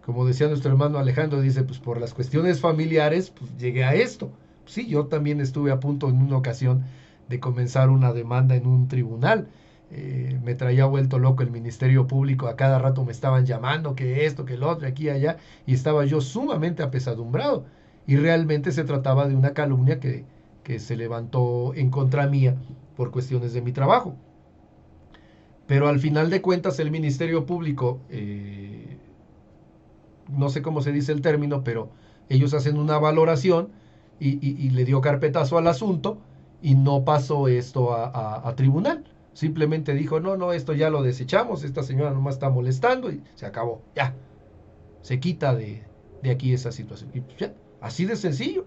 Como decía nuestro hermano Alejandro, dice, pues por las cuestiones familiares, pues llegué a esto. Sí, yo también estuve a punto en una ocasión de comenzar una demanda en un tribunal. Me traía vuelto loco el Ministerio Público, a cada rato me estaban llamando, que esto, que el otro, aquí y allá, y estaba yo sumamente apesadumbrado. Y realmente se trataba de una calumnia que se levantó en contra mía por cuestiones de mi trabajo. Pero al final de cuentas el Ministerio Público, no sé cómo se dice el término, pero ellos hacen una valoración y le dio carpetazo al asunto y no pasó esto a tribunal. Simplemente dijo, no, esto ya lo desechamos, esta señora nomás está molestando y se acabó, ya. Se quita de aquí esa situación. Y pues ya, así de sencillo.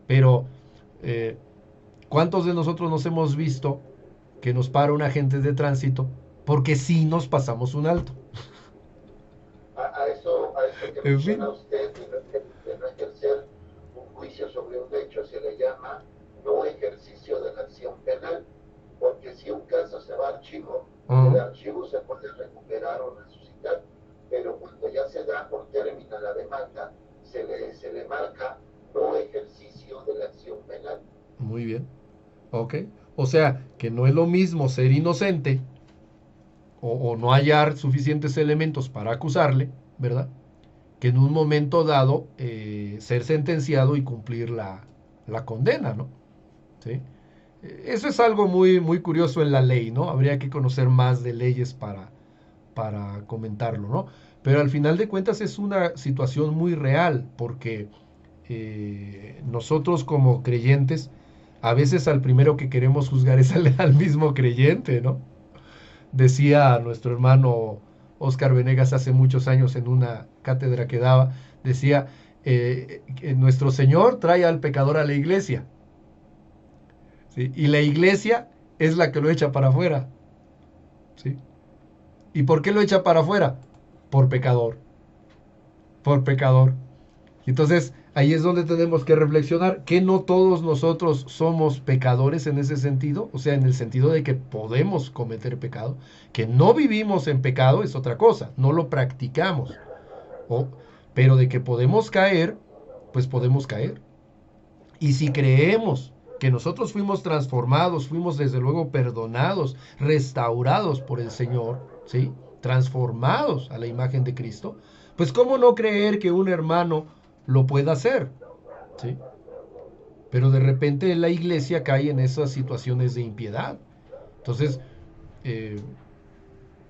Pero, ¿cuántos de nosotros nos hemos visto que nos para un agente de tránsito porque sí nos pasamos un alto? A eso que menciona usted, de no ejercer un juicio sobre un hecho, se le llama no ejercicio de la acción penal, porque si un caso se va a archivo, el archivo se puede recuperar o resucitar, pero cuando ya se da por término la demanda, se le marca no ejercicio de la acción penal. Muy bien, ok. O sea, que no es lo mismo ser inocente o no hallar suficientes elementos para acusarle, ¿verdad? Que en un momento dado ser sentenciado y cumplir la condena, ¿no? ¿Sí? Eso es algo muy, muy curioso en la ley, ¿no? Habría que conocer más de leyes para comentarlo, ¿no? Pero al final de cuentas es una situación muy real, porque nosotros como creyentes, a veces al primero que queremos juzgar es al mismo creyente, ¿no? Decía nuestro hermano Oscar Venegas hace muchos años en una cátedra que daba, decía, que nuestro Señor trae al pecador a la iglesia, ¿sí? Y la iglesia es la que lo echa para afuera, ¿sí? ¿Y por qué lo echa para afuera? Por pecador. Por pecador. Entonces, ahí es donde tenemos que reflexionar que no todos nosotros somos pecadores en ese sentido, o sea, en el sentido de que podemos cometer pecado, que no vivimos en pecado es otra cosa, no lo practicamos, pero de que podemos caer, pues podemos caer. Y si creemos que nosotros fuimos transformados, fuimos desde luego perdonados, restaurados por el Señor, ¿sí? Transformados a la imagen de Cristo, pues ¿cómo no creer que un hermano lo pueda hacer? ¿Sí? Pero de repente la iglesia cae en esas situaciones de impiedad. Entonces,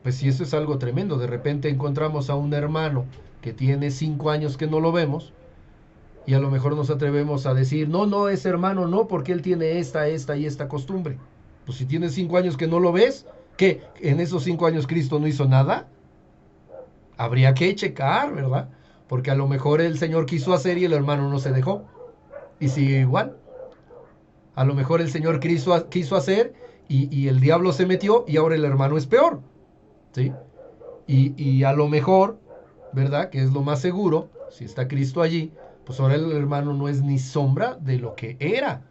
pues sí, eso es algo tremendo. De repente encontramos a un hermano que tiene 5 años que no lo vemos, y a lo mejor nos atrevemos a decir, no, ese hermano no, porque él tiene esta y esta costumbre. Pues si tienes 5 años que no lo ves, ¿qué? ¿En esos 5 años Cristo no hizo nada? Habría que checar, ¿verdad? Porque a lo mejor el Señor quiso hacer y el hermano no se dejó. Y sigue igual. A lo mejor el Señor quiso hacer y el diablo se metió y ahora el hermano es peor, ¿sí? Y a lo mejor, ¿verdad? Que es lo más seguro, si está Cristo allí, pues ahora el hermano no es ni sombra de lo que era.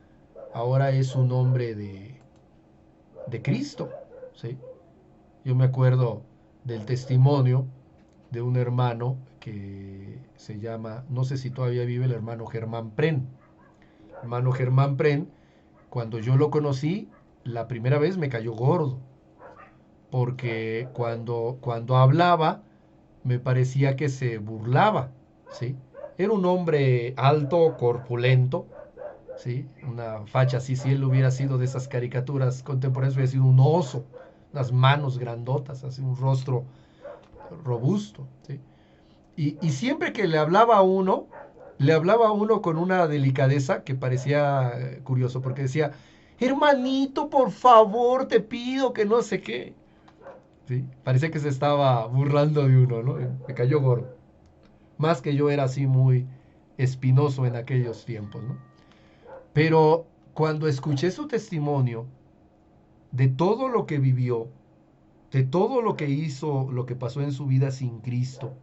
Ahora es un hombre de Cristo, ¿sí? Yo me acuerdo del testimonio de un hermano que se llama, no sé si todavía vive, el hermano Germán Pren. El hermano Germán Pren, cuando yo lo conocí, la primera vez me cayó gordo, porque cuando hablaba me parecía que se burlaba, ¿sí? Era un hombre alto, corpulento, ¿sí? Una facha así, si él hubiera sido de esas caricaturas contemporáneas, hubiera sido un oso, unas manos grandotas, así un rostro robusto, ¿sí? Y siempre que le hablaba a uno con una delicadeza que parecía curioso, porque decía, hermanito, por favor, te pido que no sé qué. ¿Sí? Parecía que se estaba burlando de uno, ¿no? Me cayó gordo. Más que yo era así muy espinoso en aquellos tiempos, ¿no? Pero cuando escuché su testimonio de todo lo que vivió, de todo lo que hizo, lo que pasó en su vida sin Cristo,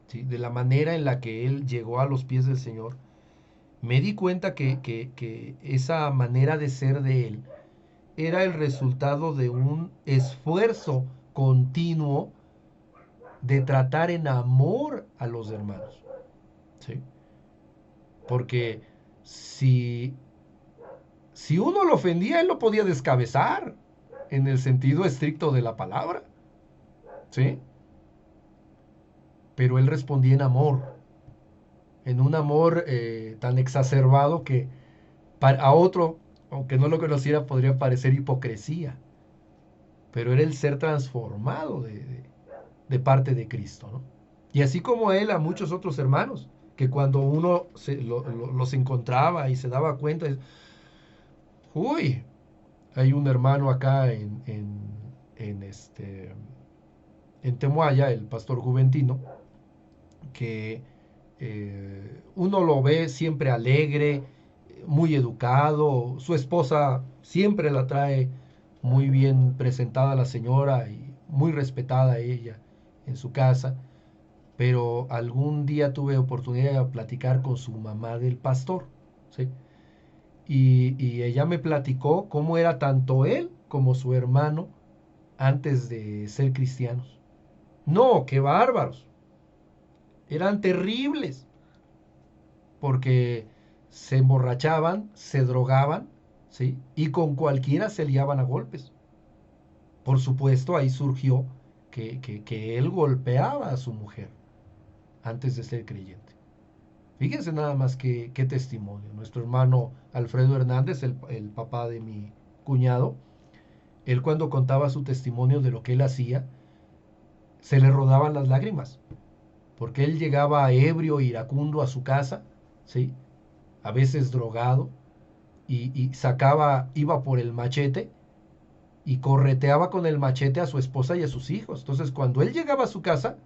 ¿sí? De la manera en la que él llegó a los pies del Señor, me di cuenta que esa manera de ser de él era el resultado de un esfuerzo continuo de tratar en amor a los hermanos, ¿sí? Porque si uno lo ofendía, él lo podía descabezar en el sentido estricto de la palabra, ¿sí? Pero él respondía en amor, en un amor tan exacerbado que a otro, aunque no lo conociera, podría parecer hipocresía, pero era el ser transformado de parte de Cristo, ¿no? Y así como él, a muchos otros hermanos, que cuando uno los encontraba y se daba cuenta, uy, hay un hermano acá en Temuaya, el pastor Juventino, que uno lo ve siempre alegre, muy educado, su esposa siempre la trae muy bien presentada la señora y muy respetada ella en su casa, pero algún día tuve oportunidad de platicar con su mamá del pastor, ¿sí? Y ella me platicó cómo era tanto él como su hermano antes de ser cristianos. No, qué bárbaros. Eran terribles porque se emborrachaban, se drogaban, ¿sí? Y con cualquiera se liaban a golpes. Por supuesto, ahí surgió que él golpeaba a su mujer antes de ser creyente. Fíjense nada más qué testimonio. Nuestro hermano Alfredo Hernández, el papá de mi cuñado, él cuando contaba su testimonio de lo que él hacía, se le rodaban las lágrimas, porque él llegaba ebrio, iracundo a su casa, ¿sí? A veces drogado, y iba por el machete y correteaba con el machete a su esposa y a sus hijos. Entonces, cuando él llegaba a su casa,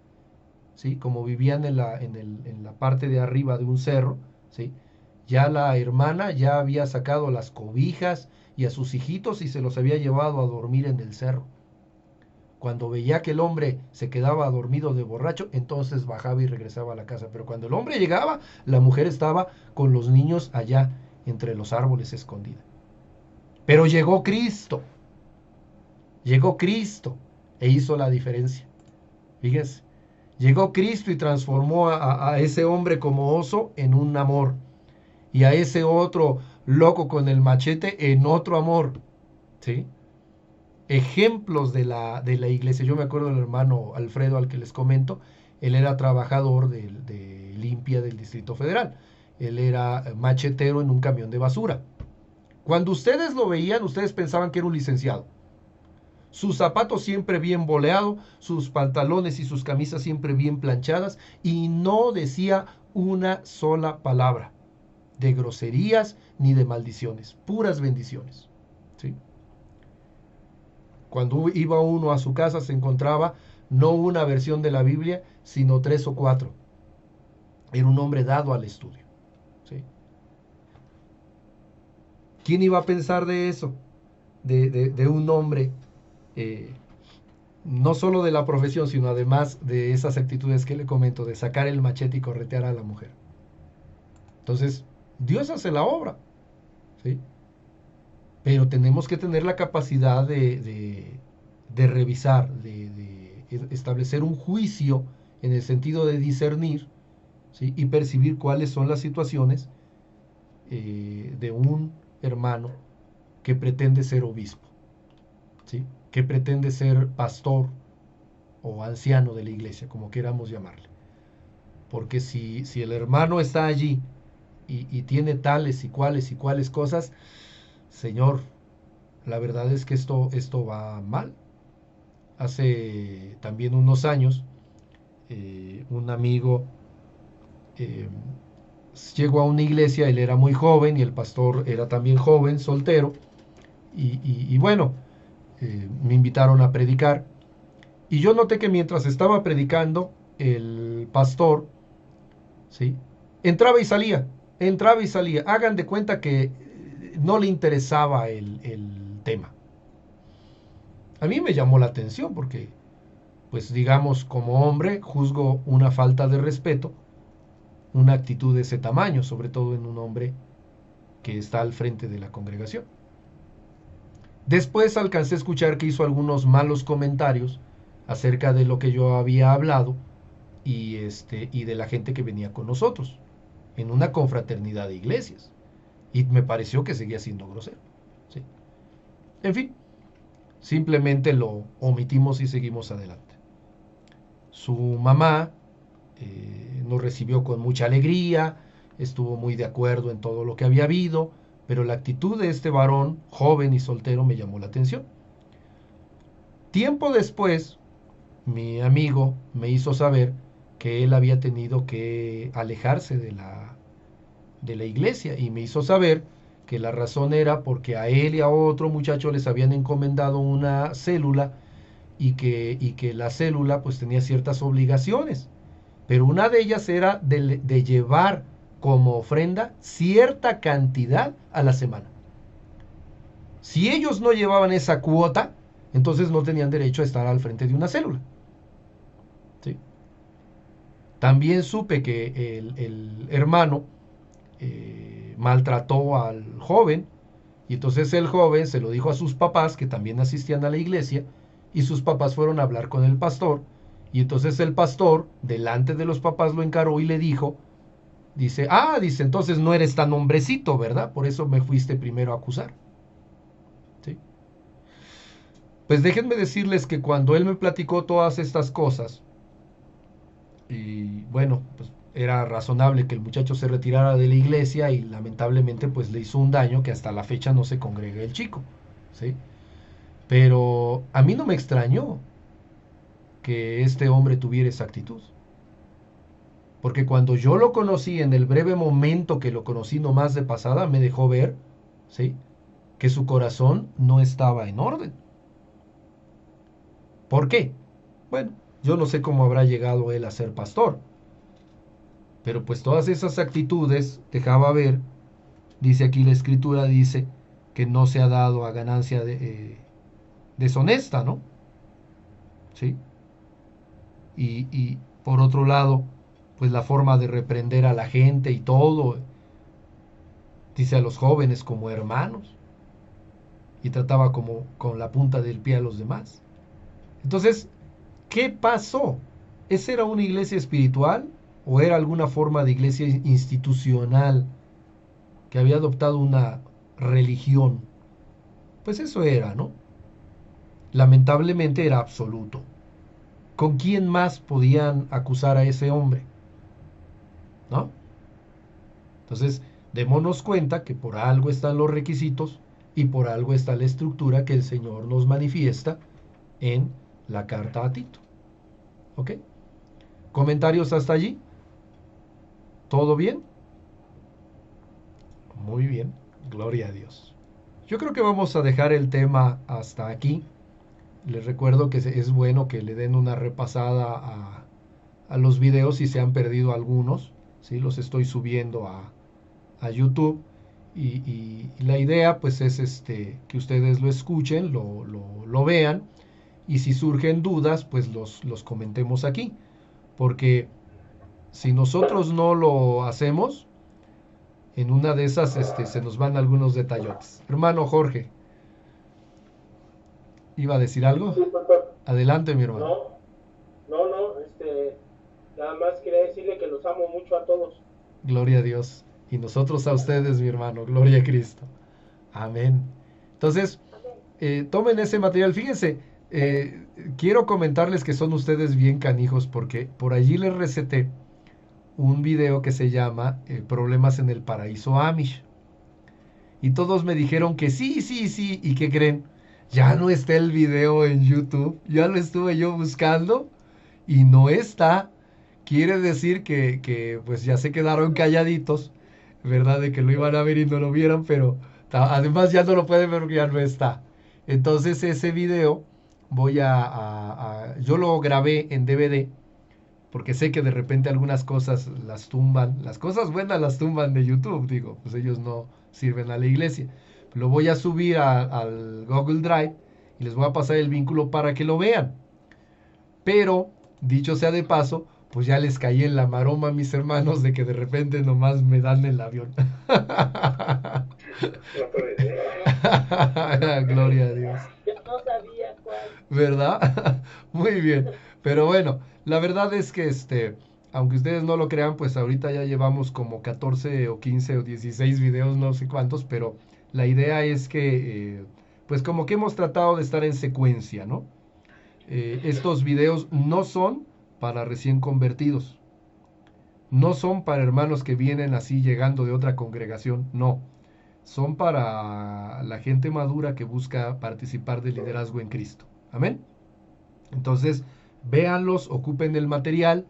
¿sí? Como vivían en la parte de arriba de un cerro, ¿sí? Ya la hermana ya había sacado las cobijas y a sus hijitos y se los había llevado a dormir en el cerro. Cuando veía que el hombre se quedaba dormido de borracho, entonces bajaba y regresaba a la casa. Pero cuando el hombre llegaba, la mujer estaba con los niños allá entre los árboles escondida. Pero llegó Cristo e hizo la diferencia. Fíjense, llegó Cristo y transformó a ese hombre como oso en un amor, y a ese otro loco con el machete en otro amor, ¿sí? Ejemplos de la iglesia. Yo me acuerdo del hermano Alfredo al que les comento, él era trabajador de limpia del Distrito Federal, él era machetero en un camión de basura. Cuando ustedes lo veían, ustedes pensaban que era un licenciado. Sus zapatos siempre bien boleados, sus pantalones y sus camisas siempre bien planchadas, y no decía una sola palabra de groserías ni de maldiciones, puras bendiciones, ¿sí? Cuando iba uno a su casa se encontraba no una versión de la Biblia, sino 3 o 4. Era un hombre dado al estudio, ¿sí? ¿Quién iba a pensar de eso? de un hombre, no solo de la profesión, sino además de esas actitudes que le comento, de sacar el machete y corretear a la mujer. Entonces, Dios hace la obra, ¿sí? Pero tenemos que tener la capacidad de revisar, de establecer un juicio en el sentido de discernir, ¿sí? Y percibir cuáles son las situaciones de un hermano que pretende ser obispo, ¿sí? Que pretende ser pastor o anciano de la iglesia, como queramos llamarle. Porque si el hermano está allí y tiene tales y cuales cosas, Señor, la verdad es que esto va mal. Hace también unos años, un amigo llegó a una iglesia, él era muy joven y el pastor era también joven, soltero, y bueno, me invitaron a predicar. Y yo noté que mientras estaba predicando, el pastor, ¿sí? entraba y salía. Hagan de cuenta que no le interesaba el tema. A mí me llamó la atención porque, pues digamos, como hombre, juzgo una falta de respeto, una actitud de ese tamaño, sobre todo en un hombre que está al frente de la congregación. Después alcancé a escuchar que hizo algunos malos comentarios acerca de lo que yo había hablado y de la gente que venía con nosotros en una confraternidad de iglesias, y me pareció que seguía siendo grosero, ¿sí? En fin, simplemente lo omitimos y seguimos adelante. Su mamá nos recibió con mucha alegría, estuvo muy de acuerdo en todo lo que había habido, pero la actitud de este varón joven y soltero me llamó la atención. Tiempo después, mi amigo me hizo saber que él había tenido que alejarse de la iglesia, y me hizo saber que la razón era porque a él y a otro muchacho les habían encomendado una célula, y que la célula pues tenía ciertas obligaciones, pero una de ellas era de llevar como ofrenda cierta cantidad a la semana. Si ellos no llevaban esa cuota, entonces no tenían derecho a estar al frente de una célula, ¿sí? También supe que el hermano maltrató al joven, y entonces el joven se lo dijo a sus papás, que también asistían a la iglesia, y sus papás fueron a hablar con el pastor, y entonces el pastor delante de los papás lo encaró y le dijo, dice, entonces no eres tan hombrecito, ¿verdad? Por eso me fuiste primero a acusar, ¿sí? Pues déjenme decirles que cuando él me platicó todas estas cosas, y bueno, pues era razonable que el muchacho se retirara de la iglesia, y lamentablemente pues le hizo un daño que hasta la fecha no se congrega el chico, ¿sí? Pero a mí no me extrañó que este hombre tuviera esa actitud, porque cuando yo lo conocí, en el breve momento que lo conocí nomás de pasada, me dejó ver, ¿sí?, que su corazón no estaba en orden. ¿Por qué? Bueno, yo no sé cómo habrá llegado él a ser pastor, pero pues todas esas actitudes dejaba ver, dice aquí la escritura, dice que no se ha dado a ganancia deshonesta, ¿no? ¿Sí? Y por otro lado, pues la forma de reprender a la gente y todo, dice a los jóvenes como hermanos, y trataba como con la punta del pie a los demás. Entonces, ¿qué pasó? ¿Esa era una iglesia espiritual o era alguna forma de iglesia institucional que había adoptado una religión? Pues eso era, ¿no? Lamentablemente era absoluto. ¿Con quién más podían acusar a ese hombre? ¿No? Entonces, démonos cuenta que por algo están los requisitos y por algo está la estructura que el Señor nos manifiesta en la carta a Tito. ¿Ok? ¿Comentarios hasta allí? ¿Todo bien? Muy bien, gloria a Dios. Yo creo que vamos a dejar el tema hasta aquí. Les recuerdo que es bueno que le den una repasada a los videos si se han perdido algunos, ¿sí? Los estoy subiendo a YouTube, Y la idea pues es que ustedes lo escuchen, lo vean, y si surgen dudas pues los comentemos aquí, porque si nosotros no lo hacemos, en una de esas se nos van algunos detallotes. Hermano Jorge, ¿iba a decir algo? Sí, pastor. Adelante, mi hermano. No, nada más quería decirle que los amo mucho a todos. Gloria a Dios. Y nosotros a ustedes, mi hermano. Gloria a Cristo. Amén. Entonces, tomen ese material. Fíjense, quiero comentarles que son ustedes bien canijos porque por allí les receté un video que se llama Problemas en el Paraíso Amish. Y todos me dijeron que sí. ¿Y qué creen? Ya no está el video en YouTube. Ya lo estuve yo buscando y no está. Quiere decir que pues ya se quedaron calladitos, ¿verdad? De que lo iban a ver y no lo vieran, pero además ya no lo pueden ver porque ya no está. Entonces ese video yo lo grabé en DVD porque sé que de repente algunas cosas las tumban, las cosas buenas las tumban de YouTube, digo, pues ellos no sirven a la iglesia. Lo voy a subir al Google Drive y les voy a pasar el vínculo para que lo vean. Pero, dicho sea de paso, pues ya les caí en la maroma a mis hermanos de que de repente nomás me dan el avión. Gloria a Dios. Yo no sabía cuál. ¿Verdad? Muy bien. Pero bueno, la verdad es que aunque ustedes no lo crean, pues ahorita ya llevamos como 14 o 15 o 16 videos, no sé cuántos, pero la idea es que, pues como que hemos tratado de estar en secuencia, ¿no? Estos videos no son para recién convertidos, no son para hermanos que vienen así llegando de otra congregación, no, son para la gente madura que busca participar del liderazgo en Cristo. Amén. Entonces, véanlos, ocupen el material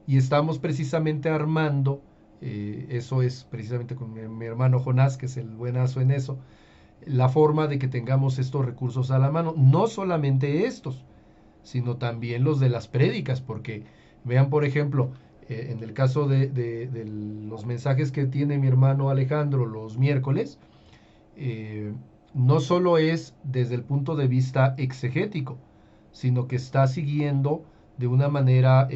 y estamos precisamente armando, eso es precisamente con mi hermano Jonás, que es el buenazo en eso, la forma de que tengamos estos recursos a la mano, no solamente estos, sino también los de las prédicas, porque vean, por ejemplo, en el caso de los mensajes que tiene mi hermano Alejandro los miércoles, no solo es desde el punto de vista exegético, sino que está siguiendo de una manera,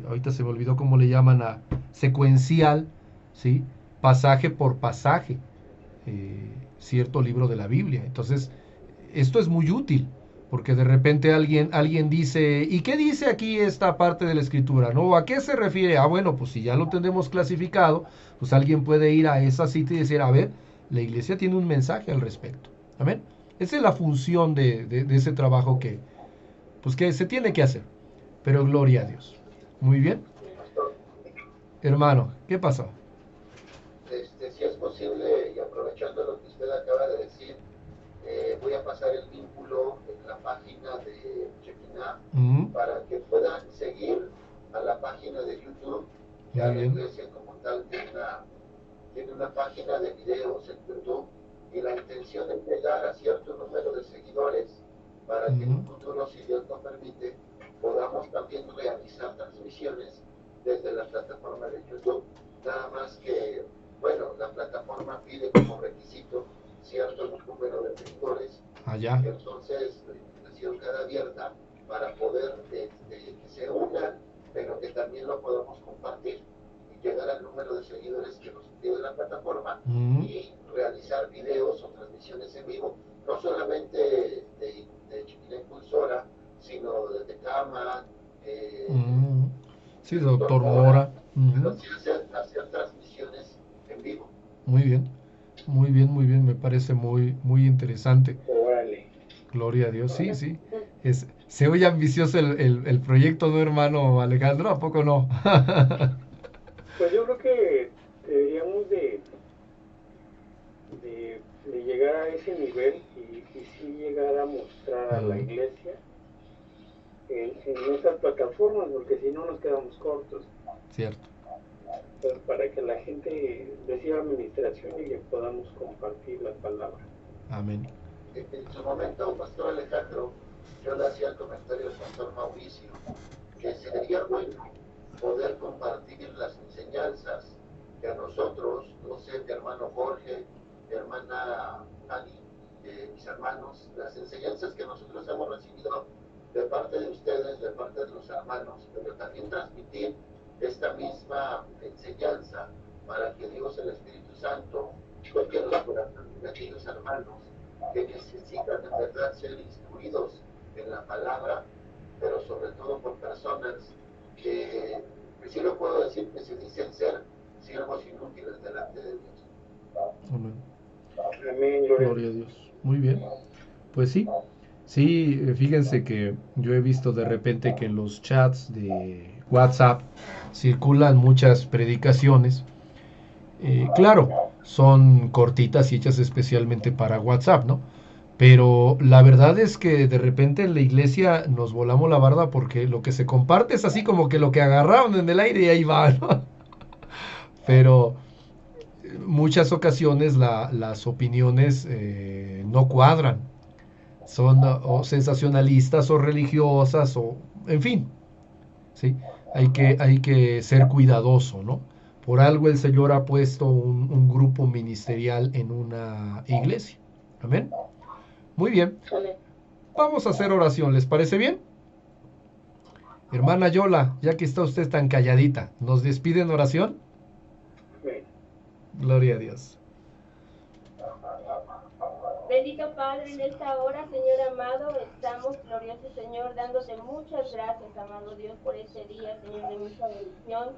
ahorita se me olvidó cómo le llaman, a secuencial, ¿sí? Pasaje por pasaje, cierto libro de la Biblia. Entonces, esto es muy útil, porque de repente alguien dice, ¿y qué dice aquí esta parte de la escritura? ¿No? ¿A qué se refiere? Ah, bueno, pues si ya lo tenemos clasificado, pues alguien puede ir a esa cita y decir, a ver, la iglesia tiene un mensaje al respecto. Amén. Esa es la función de ese trabajo pues que se tiene que hacer. Pero gloria a Dios. Muy bien. Hermano, ¿qué pasó? Si es posible, y aprovechando lo que usted acaba de decir, voy a pasar el vínculo en la página de Chequina para que puedan seguir a la página de YouTube. Ya la iglesia como tal tiene una página de videos en YouTube y la intención es llegar a cierto número de seguidores para que en un futuro, si Dios nos permite, podamos también realizar transmisiones desde la plataforma de YouTube. Nada más que, bueno, la plataforma pide como requisito cierto número de seguidores. Allá. Entonces, la invitación queda abierta para poder que se unan, pero que también lo podamos compartir y llegar al número de seguidores que nos pide la plataforma y realizar videos o transmisiones en vivo, no solamente de Chiquina Impulsora, sino de Tecama, sí, doctor Mora. Pero sí hacer transmisiones en vivo. Muy bien, me parece muy interesante. Órale. Gloria a Dios, sí. Se oye ambicioso el proyecto, ¿no, hermano Alejandro? ¿A poco no? Pues yo creo que deberíamos de llegar a ese nivel y sí llegar a mostrar a la iglesia en esas plataformas, porque si no nos quedamos cortos. Cierto. Pues para que la gente reciba administración y le podamos compartir la palabra. Amén. En su momento, Pastor Alejandro, yo le hacía el comentario al Pastor Mauricio, que sería bueno poder compartir las enseñanzas que a nosotros, no sé, mi hermano Jorge hermana Ani, mis hermanos, las enseñanzas que nosotros hemos recibido de parte de ustedes, de parte de los hermanos, pero también transmitir esta misma enseñanza para que Dios, el Espíritu Santo, toque los corazones de aquellos hermanos que necesitan de verdad ser instruidos en la palabra, pero sobre todo por personas que sí lo puedo decir, que se dicen ser siervos inútiles delante de Dios. Amén. Amén, Gloria a Dios. Muy bien. Pues sí, fíjense que yo he visto de repente que en los chats de WhatsApp circulan muchas predicaciones. Claro, son cortitas y hechas especialmente para WhatsApp, ¿no? Pero la verdad es que de repente en la iglesia nos volamos la barda porque lo que se comparte es así como que lo que agarraron en el aire y ahí va, ¿no? Pero muchas ocasiones las opiniones no cuadran. Son o sensacionalistas o religiosas o en fin, ¿sí? Hay que ser cuidadoso, ¿no? Por algo el Señor ha puesto un grupo ministerial en una iglesia. Amén. Muy bien. Vamos a hacer oración, ¿les parece bien? Hermana Yola, ya que está usted tan calladita, ¿nos despide en oración? Gloria a Dios. Bendito Padre, en esta hora, Señor amado, estamos, glorioso Señor, dándote muchas gracias, amado Dios, por este día, Señor, de mucha bendición.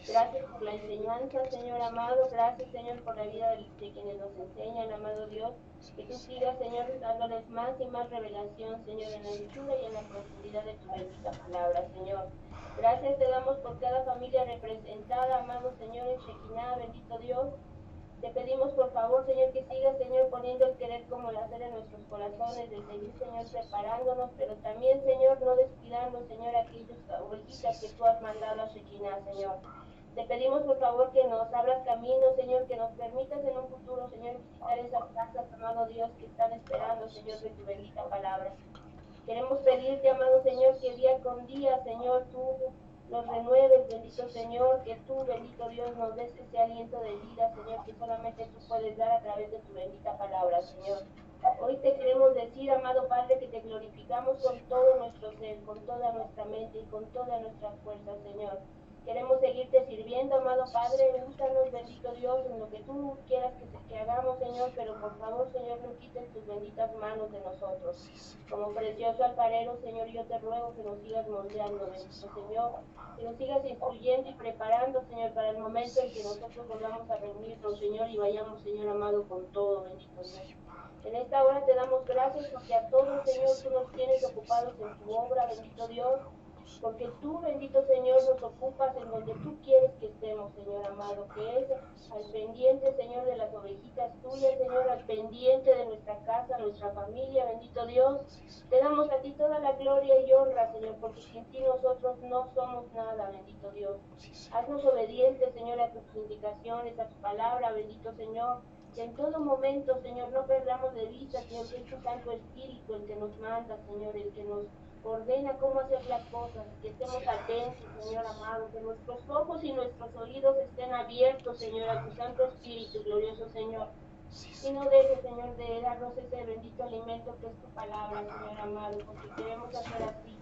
Gracias por la enseñanza, Señor amado. Gracias, Señor, por la vida de quienes nos enseñan, amado Dios. Que tú sigas, Señor, dándoles más y más revelación, Señor, en la lectura y en la profundidad de tu bendita palabra, Señor. Gracias te damos por cada familia representada, amado Señor, en Shekinah, bendito Dios. Te pedimos por favor, Señor, que sigas, Señor, poniendo el querer como el hacer en nuestros corazones, de seguir, Señor, preparándonos, pero también, Señor, no descuidando, Señor, aquellas ovejitas que tú has mandado a Shekinah, Señor. Te pedimos por favor que nos abras camino, Señor, que nos permitas en un futuro, Señor, visitar esas casas, amado Dios, que están esperando, Señor, de tu bendita palabra. Queremos pedirte, amado Señor, que día con día, Señor, tú nos renueves, bendito Señor, que tú, bendito Dios, nos des ese aliento de vida, Señor, que solamente tú puedes dar a través de tu bendita palabra, Señor. Hoy te queremos decir, amado Padre, que te glorificamos con todo nuestro ser, con toda nuestra mente y con todas nuestras fuerzas, Señor. Queremos seguirte sirviendo, amado Padre. Úsanos, bendito Dios, en lo que tú quieras que hagamos, Señor, pero por favor, Señor, no quites tus benditas manos de nosotros. Como precioso alfarero, Señor, yo te ruego que nos sigas moldeando, bendito Señor, que nos sigas instruyendo y preparando, Señor, para el momento en que nosotros volvamos a reunirnos, Señor, y vayamos, Señor amado, con todo, bendito Dios. En esta hora te damos gracias porque a todos, Señor, tú nos tienes ocupados en tu obra, bendito Dios, porque tú, bendito Señor, nos ocupas en donde tú quieres que estemos, Señor amado, que es al pendiente, Señor, de las ovejitas tuyas, Señor, al pendiente de nuestra casa, nuestra familia, bendito Dios. Te damos a ti toda la gloria y honra, Señor, porque sin ti nosotros no somos nada, bendito Dios. Haznos obedientes, Señor, a tus indicaciones, a tu palabra, bendito Señor. Que en todo momento, Señor, no perdamos de vista, Señor, que es tu Santo Espíritu el que nos manda, Señor, el que nos ordena cómo hacer las cosas, que estemos atentos, Señor amado, que nuestros ojos y nuestros oídos estén abiertos, Señor, a tu Santo Espíritu, glorioso Señor. Y no dejes, Señor, de darnos ese bendito alimento que es tu palabra, Señor amado, porque queremos hacer así.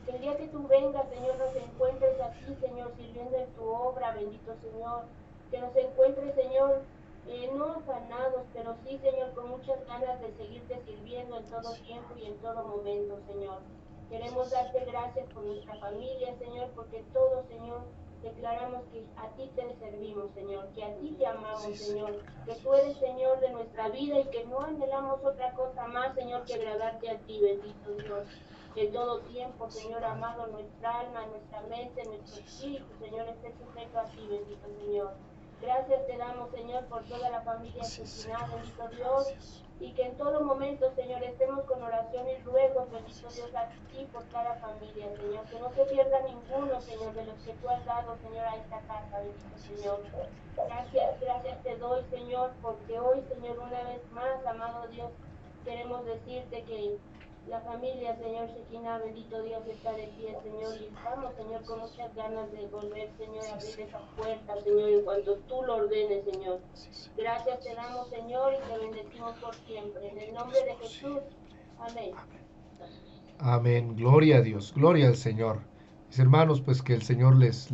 Que el día que tú vengas, Señor, nos encuentres así, Señor, sirviendo en tu obra, bendito Señor. Que nos encuentres, Señor, no afanados, pero sí, Señor, con muchas ganas de seguirte sirviendo en todo tiempo y en todo momento, Señor. Queremos darte gracias por nuestra familia, Señor, porque todos, Señor, declaramos que a ti te servimos, Señor, que a ti te amamos, Señor, que tú eres, Señor, de nuestra vida y que no anhelamos otra cosa más, Señor, que agradarte a ti, bendito Dios. En todo tiempo, Señor amado, nuestra alma, nuestra mente, nuestro espíritu, Señor, esté sujeto a ti, bendito Señor. Gracias te damos, Señor, por toda la familia asesinada, bendito Dios, y que en todo momento, Señor, estemos con oración y ruegos, bendito Dios, a ti por cada familia, Señor, que no se pierda ninguno, Señor, de los que tú has dado, Señor, a esta casa, bendito Señor. Gracias te doy, Señor, porque hoy, Señor, una vez más, amado Dios, queremos decirte que La familia, Señor Shekinah, bendito Dios, está de pie, Señor, y estamos, Señor, con muchas ganas de volver, Señor, a abrir esa puerta, Señor, en cuanto tú lo ordenes, Señor. Gracias te damos, Señor, y te bendecimos por siempre. En el nombre de Jesús. Amén. Amén. Gloria a Dios, gloria al Señor. Mis hermanos, pues que el Señor les